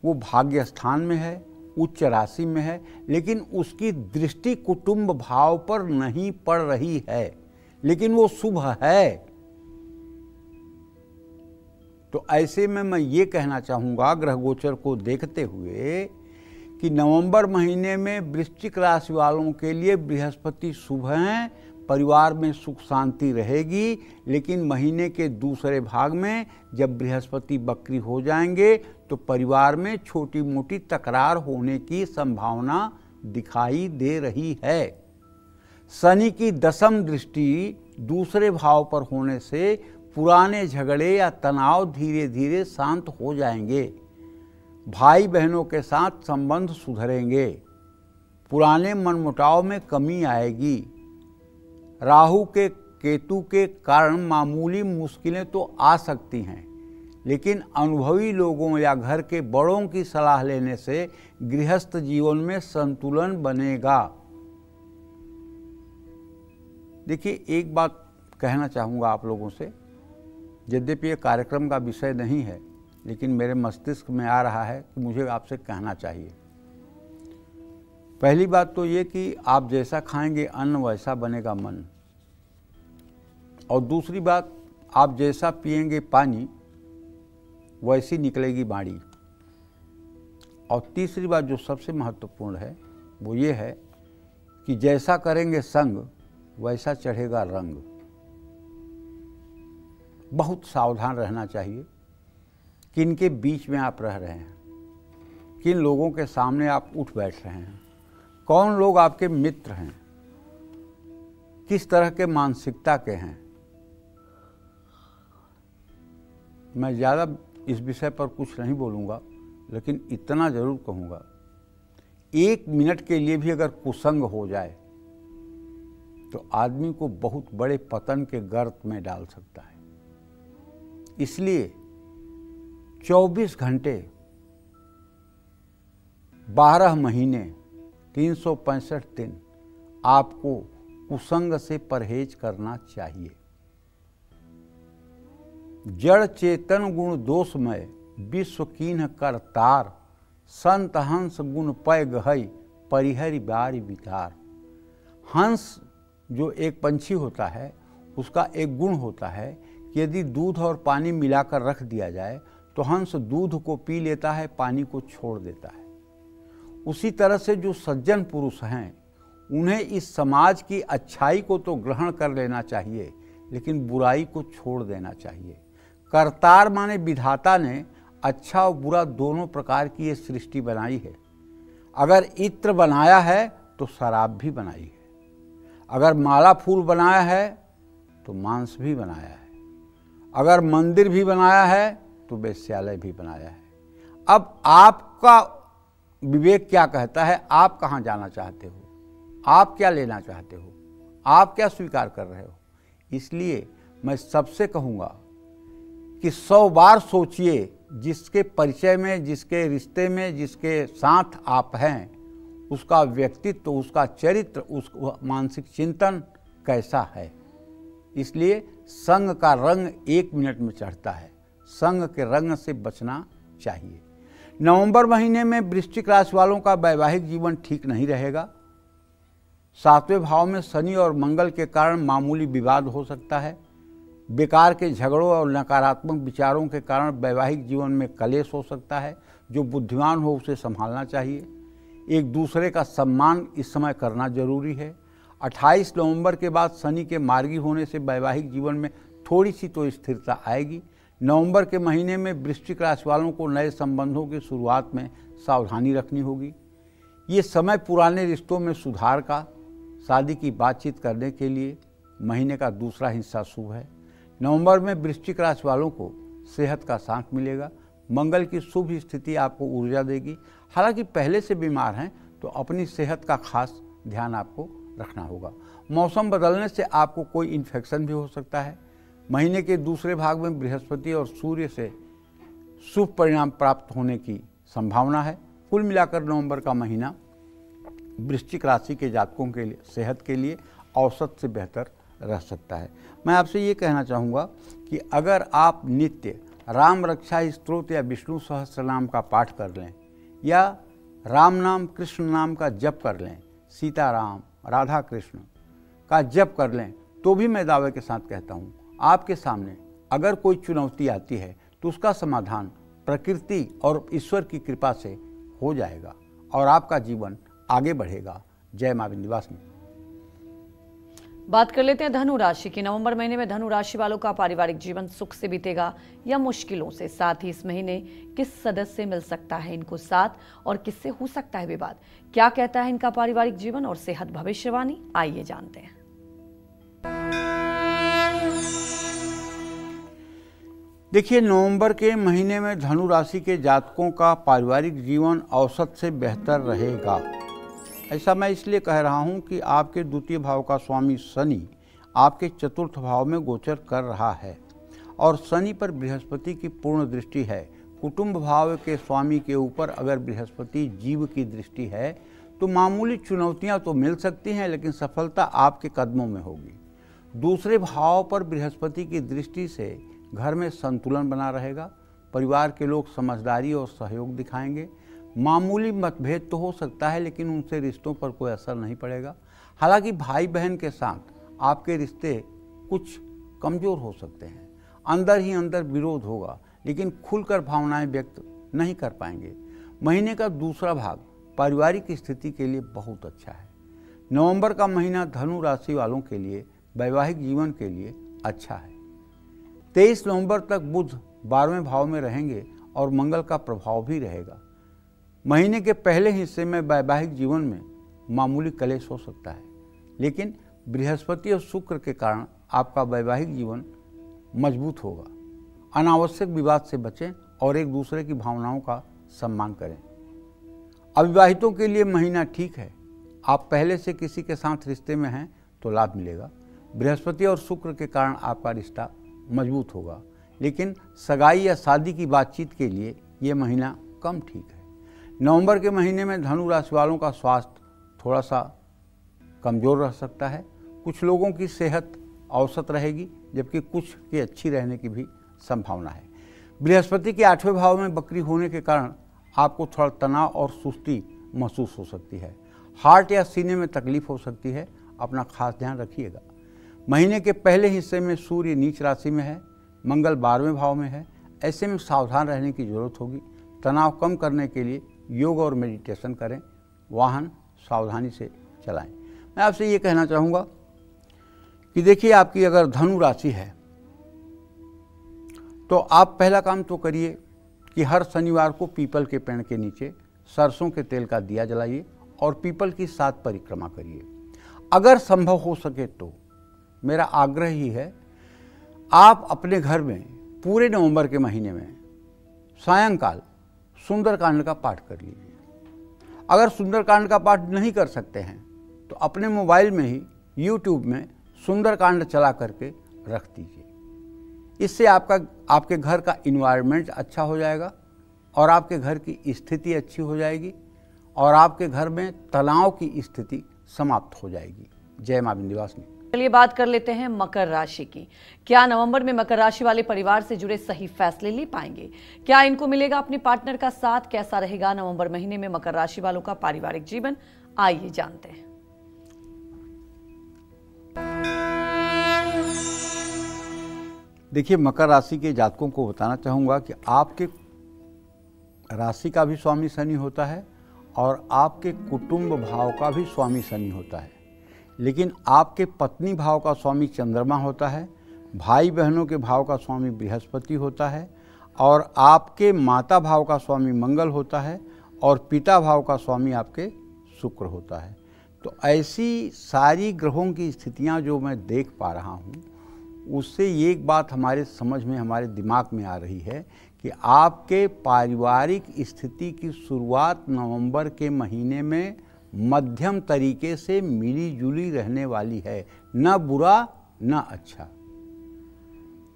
वो भाग्य स्थान में है, उच्च राशि में है, लेकिन उसकी दृष्टि कुटुंब भाव पर नहीं पड़ रही है, लेकिन वो शुभ है। तो ऐसे में मैं ये कहना चाहूँगा ग्रह गोचर को देखते हुए कि नवंबर महीने में वृश्चिक राशि वालों के लिए बृहस्पति शुभ हैं, परिवार में सुख शांति रहेगी। लेकिन महीने के दूसरे भाग में जब बृहस्पति वक्री हो जाएंगे तो परिवार में छोटी मोटी तकरार होने की संभावना दिखाई दे रही है। शनि की दशम दृष्टि दूसरे भाव पर होने से पुराने झगड़े या तनाव धीरे धीरे शांत हो जाएंगे। भाई बहनों के साथ संबंध सुधरेंगे। पुराने मनमुटाव में कमी आएगी। राहु के केतु के कारण मामूली मुश्किलें तो आ सकती हैं, लेकिन अनुभवी लोगों या घर के बड़ों की सलाह लेने से गृहस्थ जीवन में संतुलन बनेगा। देखिए, एक बात कहना चाहूँगा आप लोगों से, यद्यपि ये कार्यक्रम का विषय नहीं है, लेकिन मेरे मस्तिष्क में आ रहा है कि मुझे आपसे कहना चाहिए। पहली बात तो ये कि आप जैसा खाएंगे अन्न वैसा बनेगा मन, और दूसरी बात, आप जैसा पिएंगे पानी वैसी निकलेगी बाड़ी, और तीसरी बात जो सबसे महत्वपूर्ण है वो ये है कि जैसा करेंगे संग वैसा चढ़ेगा रंग। बहुत सावधान रहना चाहिए किन के बीच में आप रह रहे हैं, किन लोगों के सामने आप उठ बैठ रहे हैं, कौन लोग आपके मित्र हैं, किस तरह के मानसिकता के हैं। मैं ज़्यादा इस विषय पर कुछ नहीं बोलूँगा, लेकिन इतना ज़रूर कहूँगा, 1 मिनट के लिए भी अगर कुसंग हो जाए तो आदमी को बहुत बड़े पतन के गर्त में डाल सकता है। इसलिए 24 घंटे 12 महीने 365 दिन आपको कुसंग से परहेज करना चाहिए। जड़ चेतन गुण दोषमय विश्व कीन्ह कर तार, संत हंस गुण पय गहई परिहरि बारी विकार। हंस जो एक पंछी होता है, उसका एक गुण होता है कि यदि दूध और पानी मिलाकर रख दिया जाए तो हंस दूध को पी लेता है, पानी को छोड़ देता है। उसी तरह से जो सज्जन पुरुष हैं उन्हें इस समाज की अच्छाई को तो ग्रहण कर लेना चाहिए, लेकिन बुराई को छोड़ देना चाहिए। करतार माने विधाता ने अच्छा और बुरा दोनों प्रकार की ये सृष्टि बनाई है। अगर इत्र बनाया है तो शराब भी बनाई है, अगर माला फूल बनाया है तो मांस भी बनाया है, अगर मंदिर भी बनाया है तो वेश्यालय भी बनाया है। अब आपका विवेक क्या कहता है? आप कहाँ जाना चाहते हो? आप क्या लेना चाहते हो? आप क्या स्वीकार कर रहे हो? इसलिए मैं सबसे कहूँगा कि 100 बार सोचिए, जिसके परिचय में, जिसके रिश्ते में, जिसके साथ आप हैं, उसका व्यक्तित्व, उसका चरित्र, उसका मानसिक चिंतन कैसा है। इसलिए संग का रंग 1 मिनट में चढ़ता है, संग के रंग से बचना चाहिए। नवंबर महीने में वृश्चिक राशि वालों का वैवाहिक जीवन ठीक नहीं रहेगा। 7वें भाव में शनि और मंगल के कारण मामूली विवाद हो सकता है। बेकार के झगड़ों और नकारात्मक विचारों के कारण वैवाहिक जीवन में कलेश हो सकता है। जो बुद्धिमान हो उसे संभालना चाहिए। एक दूसरे का सम्मान इस समय करना जरूरी है। 28 नवंबर के बाद शनि के मार्गी होने से वैवाहिक जीवन में थोड़ी सी तो स्थिरता आएगी। नवंबर के महीने में वृश्चिक राशि वालों को नए संबंधों की शुरुआत में सावधानी रखनी होगी। ये समय पुराने रिश्तों में सुधार का, शादी की बातचीत करने के लिए महीने का दूसरा हिस्सा शुभ है। नवंबर में वृश्चिक राशि वालों को सेहत का साथ मिलेगा। मंगल की शुभ स्थिति आपको ऊर्जा देगी। हालांकि पहले से बीमार हैं तो अपनी सेहत का खास ध्यान आपको रखना होगा। मौसम बदलने से आपको कोई इन्फेक्शन भी हो सकता है। महीने के दूसरे भाग में बृहस्पति और सूर्य से शुभ परिणाम प्राप्त होने की संभावना है। कुल मिलाकर नवंबर का महीना वृश्चिक राशि के जातकों के लिए सेहत के लिए औसत से बेहतर रह सकता है। मैं आपसे ये कहना चाहूँगा कि अगर आप नित्य राम रक्षा स्तोत्र या विष्णु सहस्त्रनाम का पाठ कर लें या राम नाम कृष्ण नाम का जप कर लें, सीताराम राधा कृष्ण का जप कर लें, तो भी मैं दावे के साथ कहता हूँ आपके सामने अगर कोई चुनौती आती है तो उसका समाधान प्रकृति और ईश्वर की कृपा से हो जाएगा और आपका जीवन आगे बढ़ेगा। जय मां विंध्यवासिनी। बात कर लेते हैं धनु राशि की। नवंबर महीने में धनु राशि वालों का पारिवारिक जीवन सुख से बीतेगा या मुश्किलों से। साथ ही इस महीने किस सदस्य मिल सकता है इनको साथ और किससे हो सकता है विवाद, क्या कहता है इनका पारिवारिक जीवन और सेहत भविष्यवाणी, आइए जानते हैं। देखिए, नवंबर के महीने में धनु राशि के जातकों का पारिवारिक जीवन औसत से बेहतर रहेगा। ऐसा मैं इसलिए कह रहा हूं कि आपके द्वितीय भाव का स्वामी शनि आपके चतुर्थ भाव में गोचर कर रहा है और शनि पर बृहस्पति की पूर्ण दृष्टि है। कुटुंब भाव के स्वामी के ऊपर अगर बृहस्पति जीव की दृष्टि है तो मामूली चुनौतियां तो मिल सकती हैं, लेकिन सफलता आपके कदमों में होगी। दूसरे भाव पर बृहस्पति की दृष्टि से घर में संतुलन बना रहेगा। परिवार के लोग समझदारी और सहयोग दिखाएंगे। मामूली मतभेद तो हो सकता है, लेकिन उनसे रिश्तों पर कोई असर नहीं पड़ेगा। हालांकि भाई बहन के साथ आपके रिश्ते कुछ कमज़ोर हो सकते हैं, अंदर ही अंदर विरोध होगा, लेकिन खुलकर भावनाएं व्यक्त नहीं कर पाएंगे। महीने का दूसरा भाग पारिवारिक स्थिति के लिए बहुत अच्छा है। नवंबर का महीना धनु राशि वालों के लिए वैवाहिक जीवन के लिए अच्छा है। 23 नवंबर तक बुध 12वें भाव में रहेंगे और मंगल का प्रभाव भी रहेगा। महीने के पहले हिस्से में वैवाहिक जीवन में मामूली कलेश हो सकता है, लेकिन बृहस्पति और शुक्र के कारण आपका वैवाहिक जीवन मजबूत होगा। अनावश्यक विवाद से बचें और एक दूसरे की भावनाओं का सम्मान करें। अविवाहितों के लिए महीना ठीक है। आप पहले से किसी के साथ रिश्ते में हैं तो लाभ मिलेगा। बृहस्पति और शुक्र के कारण आपका रिश्ता मजबूत होगा, लेकिन सगाई या शादी की बातचीत के लिए ये महीना कम ठीक है। नवंबर के महीने में धनु राशि वालों का स्वास्थ्य थोड़ा सा कमज़ोर रह सकता है। कुछ लोगों की सेहत औसत रहेगी, जबकि कुछ की अच्छी रहने की भी संभावना है। बृहस्पति के 8वें भाव में वक्री होने के कारण आपको थोड़ा तनाव और सुस्ती महसूस हो सकती है। हार्ट या सीने में तकलीफ हो सकती है, अपना खास ध्यान रखिएगा। महीने के पहले हिस्से में सूर्य नीच राशि में है, मंगल 12वें भाव में है। ऐसे में सावधान रहने की ज़रूरत होगी। तनाव कम करने के लिए योग और मेडिटेशन करें, वाहन सावधानी से चलाएं। मैं आपसे ये कहना चाहूँगा कि देखिए, आपकी अगर धनु राशि है तो आप पहला काम तो करिए कि हर शनिवार को पीपल के पेड़ के नीचे सरसों के तेल का दिया जलाइए और पीपल की 7 परिक्रमा करिए। अगर संभव हो सके तो मेरा आग्रह ही है, आप अपने घर में पूरे नवंबर के महीने में सायंकाल सुंदरकांड का पाठ कर लीजिए। अगर सुंदरकांड का पाठ नहीं कर सकते हैं तो अपने मोबाइल में ही YouTube में सुंदरकांड चला करके रख दीजिए। इससे आपके घर का इन्वायरमेंट अच्छा हो जाएगा और आपके घर की स्थिति अच्छी हो जाएगी और आपके घर में तनाव की स्थिति समाप्त हो जाएगी। जय मां विंध्यवासिनी। चलिए बात कर लेते हैं मकर राशि की। क्या नवंबर में मकर राशि वाले परिवार से जुड़े सही फैसले ले पाएंगे? क्या इनको मिलेगा अपने पार्टनर का साथ? कैसा रहेगा नवंबर महीने में मकर राशि वालों का पारिवारिक जीवन? आइए जानते हैं। देखिए, मकर राशि के जातकों को बताना चाहूँगा कि आपके राशि का भी स्वामी शनि होता है और आपके कुटुंब भाव का भी स्वामी शनि होता है, लेकिन आपके पत्नी भाव का स्वामी चंद्रमा होता है, भाई बहनों के भाव का स्वामी बृहस्पति होता है और आपके माता भाव का स्वामी मंगल होता है और पिता भाव का स्वामी आपके शुक्र होता है। तो ऐसी सारी ग्रहों की स्थितियां जो मैं देख पा रहा हूं, उससे एक बात हमारे समझ में, हमारे दिमाग में आ रही है कि आपके पारिवारिक स्थिति की शुरुआत नवंबर के महीने में मध्यम तरीके से मिली जुली रहने वाली है, न बुरा न अच्छा।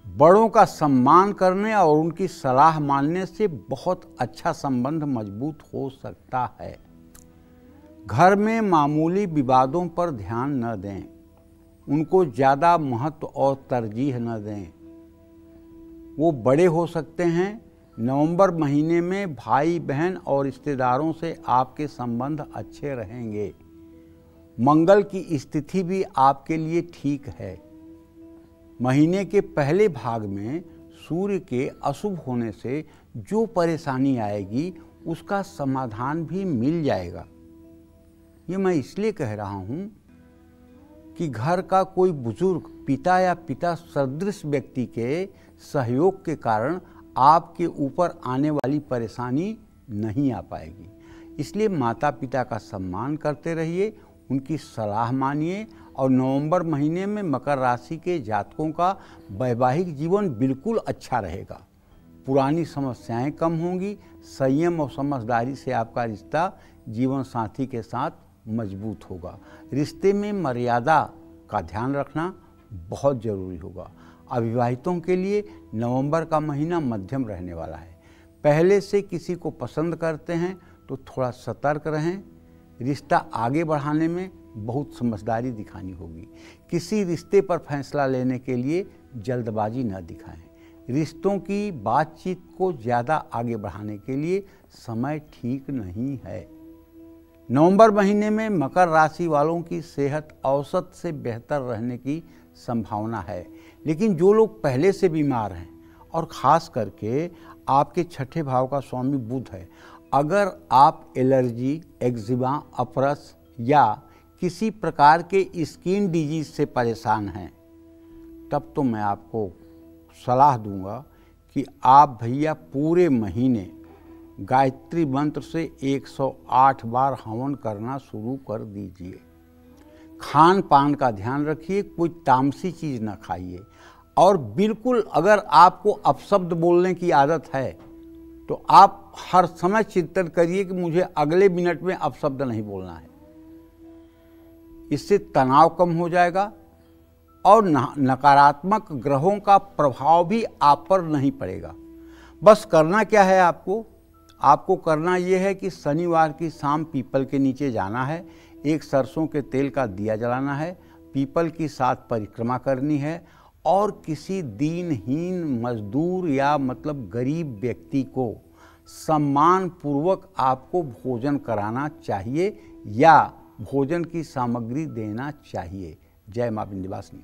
बड़ों का सम्मान करने और उनकी सलाह मानने से बहुत अच्छा संबंध मजबूत हो सकता है। घर में मामूली विवादों पर ध्यान न दें, उनको ज़्यादा महत्व और तरजीह न दें। वो बड़े हो सकते हैं। नवंबर महीने में भाई बहन और रिश्तेदारों से आपके संबंध अच्छे रहेंगे। मंगल की स्थिति भी आपके लिए ठीक है। महीने के पहले भाग में सूर्य के अशुभ होने से जो परेशानी आएगी उसका समाधान भी मिल जाएगा। ये मैं इसलिए कह रहा हूँ कि घर का कोई बुजुर्ग, पिता या पिता सदृश व्यक्ति के सहयोग के कारण आपके ऊपर आने वाली परेशानी नहीं आ पाएगी। इसलिए माता पिता का सम्मान करते रहिए, उनकी सलाह मानिए और नवंबर महीने में मकर राशि के जातकों का वैवाहिक जीवन बिल्कुल अच्छा रहेगा। पुरानी समस्याएं कम होंगी। संयम और समझदारी से आपका रिश्ता जीवन साथी के साथ मजबूत होगा। रिश्ते में मर्यादा का ध्यान रखना बहुत ज़रूरी होगा। अविवाहितों के लिए नवंबर का महीना मध्यम रहने वाला है। पहले से किसी को पसंद करते हैं तो थोड़ा सतर्क रहें। रिश्ता आगे बढ़ाने में बहुत समझदारी दिखानी होगी। किसी रिश्ते पर फैसला लेने के लिए जल्दबाजी न दिखाएं। रिश्तों की बातचीत को ज़्यादा आगे बढ़ाने के लिए समय ठीक नहीं है। नवंबर महीने में मकर राशि वालों की सेहत औसत से बेहतर रहने की संभावना है, लेकिन जो लोग पहले से बीमार हैं और ख़ास करके आपके छठे भाव का स्वामी बुध है, अगर आप एलर्जी, एक्जिमा, अपरस या किसी प्रकार के स्किन डिजीज से परेशान हैं, तब तो मैं आपको सलाह दूंगा कि आप भैया पूरे महीने गायत्री मंत्र से 108 बार हवन करना शुरू कर दीजिए। खान पान का ध्यान रखिए, कोई तामसी चीज़ ना खाइए और बिल्कुल अगर आपको अपशब्द बोलने की आदत है तो आप हर समय चिंतन करिए कि मुझे अगले मिनट में अपशब्द नहीं बोलना है। इससे तनाव कम हो जाएगा और नकारात्मक ग्रहों का प्रभाव भी आप पर नहीं पड़ेगा। बस करना क्या है, आपको करना यह है कि शनिवार की शाम पीपल के नीचे जाना है, एक सरसों के तेल का दिया जलाना है, पीपल की 7 परिक्रमा करनी है और किसी दीनहीन मजदूर या मतलब गरीब व्यक्ति को सम्मान पूर्वक आपको भोजन कराना चाहिए या भोजन की सामग्री देना चाहिए। जय मां विंध्यवासिनी।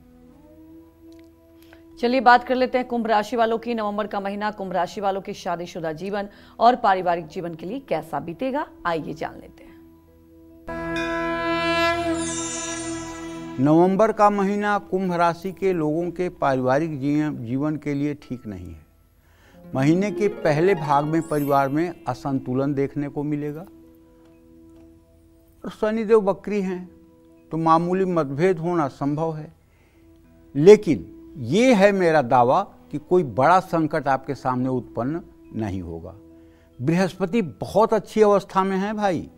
चलिए बात कर लेते हैं कुंभ राशि वालों की। नवंबर का महीना कुंभ राशि वालों के शादीशुदा जीवन और पारिवारिक जीवन के लिए कैसा बीतेगा, आइए जान लेते हैं। नवंबर का महीना कुंभ राशि के लोगों के पारिवारिक जीवन के लिए ठीक नहीं है। महीने के पहले भाग में परिवार में असंतुलन देखने को मिलेगा और शनिदेव वक्री हैं तो मामूली मतभेद होना संभव है, लेकिन ये है मेरा दावा कि कोई बड़ा संकट आपके सामने उत्पन्न नहीं होगा। बृहस्पति बहुत अच्छी अवस्था में है भाई,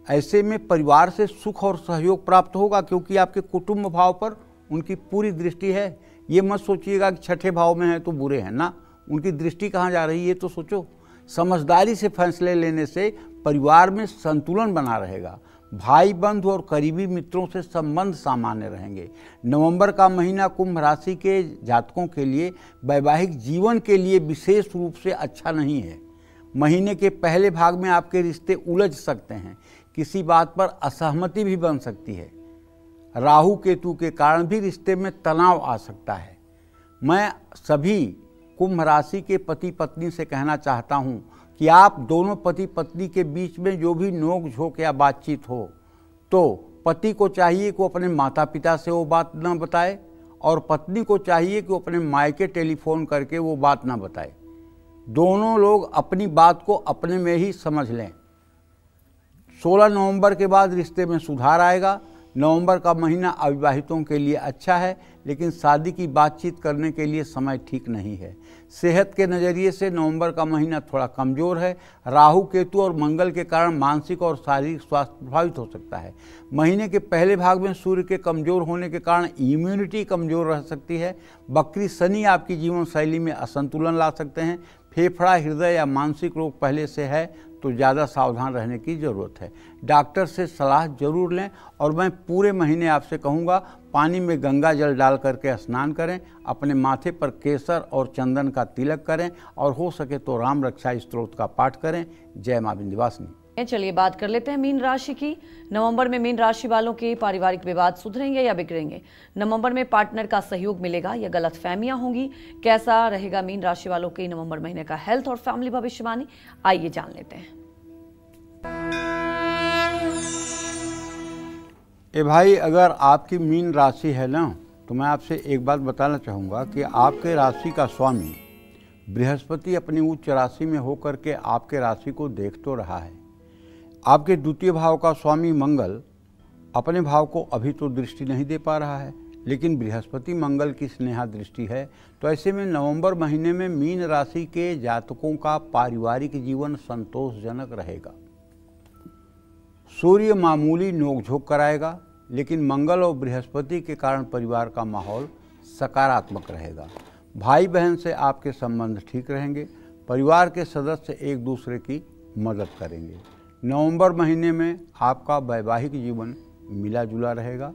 ऐसे में परिवार से सुख और सहयोग प्राप्त होगा क्योंकि आपके कुटुंब भाव पर उनकी पूरी दृष्टि है। ये मत सोचिएगा कि छठे भाव में है तो बुरे हैं ना, उनकी दृष्टि कहाँ जा रही है ये तो सोचो। समझदारी से फैसले लेने से परिवार में संतुलन बना रहेगा। भाई बंधु और करीबी मित्रों से संबंध सामान्य रहेंगे। नवंबर का महीना कुंभ राशि के जातकों के लिए वैवाहिक जीवन के लिए विशेष रूप से अच्छा नहीं है। महीने के पहले भाग में आपके रिश्ते उलझ सकते हैं, किसी बात पर असहमति भी बन सकती है। राहु केतु के कारण भी रिश्ते में तनाव आ सकता है। मैं सभी कुंभ राशि के पति पत्नी से कहना चाहता हूँ कि आप दोनों पति पत्नी के बीच में जो भी नोक झोंक या बातचीत हो तो पति को चाहिए कि वो अपने माता पिता से वो बात न बताए और पत्नी को चाहिए कि वो अपने मायके टेलीफोन करके वो बात ना बताए। दोनों लोग अपनी बात को अपने में ही समझ लें। 16 नवंबर के बाद रिश्ते में सुधार आएगा। नवंबर का महीना अविवाहितों के लिए अच्छा है, लेकिन शादी की बातचीत करने के लिए समय ठीक नहीं है। सेहत के नज़रिए से नवंबर का महीना थोड़ा कमज़ोर है। राहु केतु और मंगल के कारण मानसिक और शारीरिक स्वास्थ्य प्रभावित हो सकता है। महीने के पहले भाग में सूर्य के कमज़ोर होने के कारण इम्यूनिटी कमज़ोर रह सकती है। वक्री शनि आपकी जीवन शैली में असंतुलन ला सकते हैं। फेफड़ा, हृदय या मानसिक रोग पहले से है तो ज़्यादा सावधान रहने की ज़रूरत है। डॉक्टर से सलाह जरूर लें और मैं पूरे महीने आपसे कहूँगा पानी में गंगा जल डाल करके स्नान करें, अपने माथे पर केसर और चंदन का तिलक करें और हो सके तो राम रक्षा स्तोत्र का पाठ करें। जय मां विंध्यवासिनी। चलिए बात कर लेते हैं मीन राशि की। नवंबर में मीन राशि वालों के पारिवारिक विवाद सुधरेंगे या बिगड़ेंगे? नवंबर में पार्टनर का सहयोग मिलेगा या गलतफहमियां होंगी? कैसा रहेगा मीन राशि वालों के नवंबर महीने का हेल्थ और फैमिली भविष्यवाणी, आइए जान लेते हैं। ए भाई, अगर आपकी मीन राशि है ना तो मैं आपसे एक बात बताना चाहूँगा कि आपके राशि का स्वामी बृहस्पति अपनी उच्च राशि में होकर के आपके राशि को देख तो रहा है। आपके द्वितीय भाव का स्वामी मंगल अपने भाव को अभी तो दृष्टि नहीं दे पा रहा है, लेकिन बृहस्पति मंगल की स्नेहा दृष्टि है। तो ऐसे में नवंबर महीने में मीन राशि के जातकों का पारिवारिक जीवन संतोषजनक रहेगा। सूर्य मामूली नोकझोंक कराएगा, लेकिन मंगल और बृहस्पति के कारण परिवार का माहौल सकारात्मक रहेगा। भाई बहन से आपके संबंध ठीक रहेंगे। परिवार के सदस्य एक दूसरे की मदद करेंगे। नवंबर महीने में आपका वैवाहिक जीवन मिला जुला रहेगा।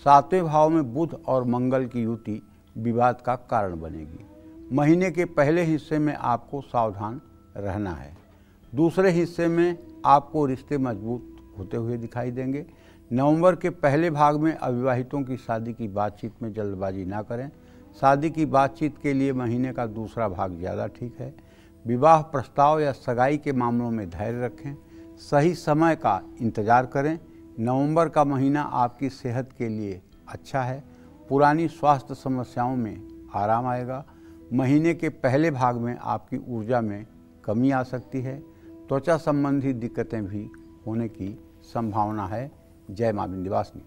7वें भाव में बुध और मंगल की युति विवाद का कारण बनेगी। महीने के पहले हिस्से में आपको सावधान रहना है। दूसरे हिस्से में आपको रिश्ते मजबूत होते हुए दिखाई देंगे। नवंबर के पहले भाग में अविवाहितों की शादी की बातचीत में जल्दबाजी ना करें। शादी की बातचीत के लिए महीने का दूसरा भाग ज़्यादा ठीक है। विवाह प्रस्ताव या सगाई के मामलों में धैर्य रखें। सही समय का इंतज़ार करें। नवंबर का महीना आपकी सेहत के लिए अच्छा है। पुरानी स्वास्थ्य समस्याओं में आराम आएगा। महीने के पहले भाग में आपकी ऊर्जा में कमी आ सकती है। त्वचा संबंधी दिक्कतें भी होने की संभावना है। जय मां विंध्यवासिनी।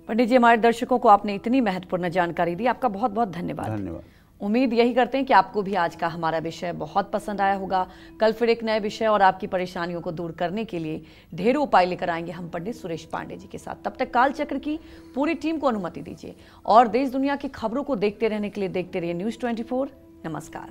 पंडित जी, हमारे दर्शकों को आपने इतनी महत्वपूर्ण जानकारी दी, आपका बहुत बहुत धन्यवाद। धन्यवाद। उम्मीद यही करते हैं कि आपको भी आज का हमारा विषय बहुत पसंद आया होगा। कल फिर एक नए विषय और आपकी परेशानियों को दूर करने के लिए ढेरों उपाय लेकर आएंगे हम पंडित सुरेश पांडे जी के साथ। तब तक काल चक्र की पूरी टीम को अनुमति दीजिए और देश दुनिया की खबरों को देखते रहने के लिए देखते रहिए News 24। नमस्कार।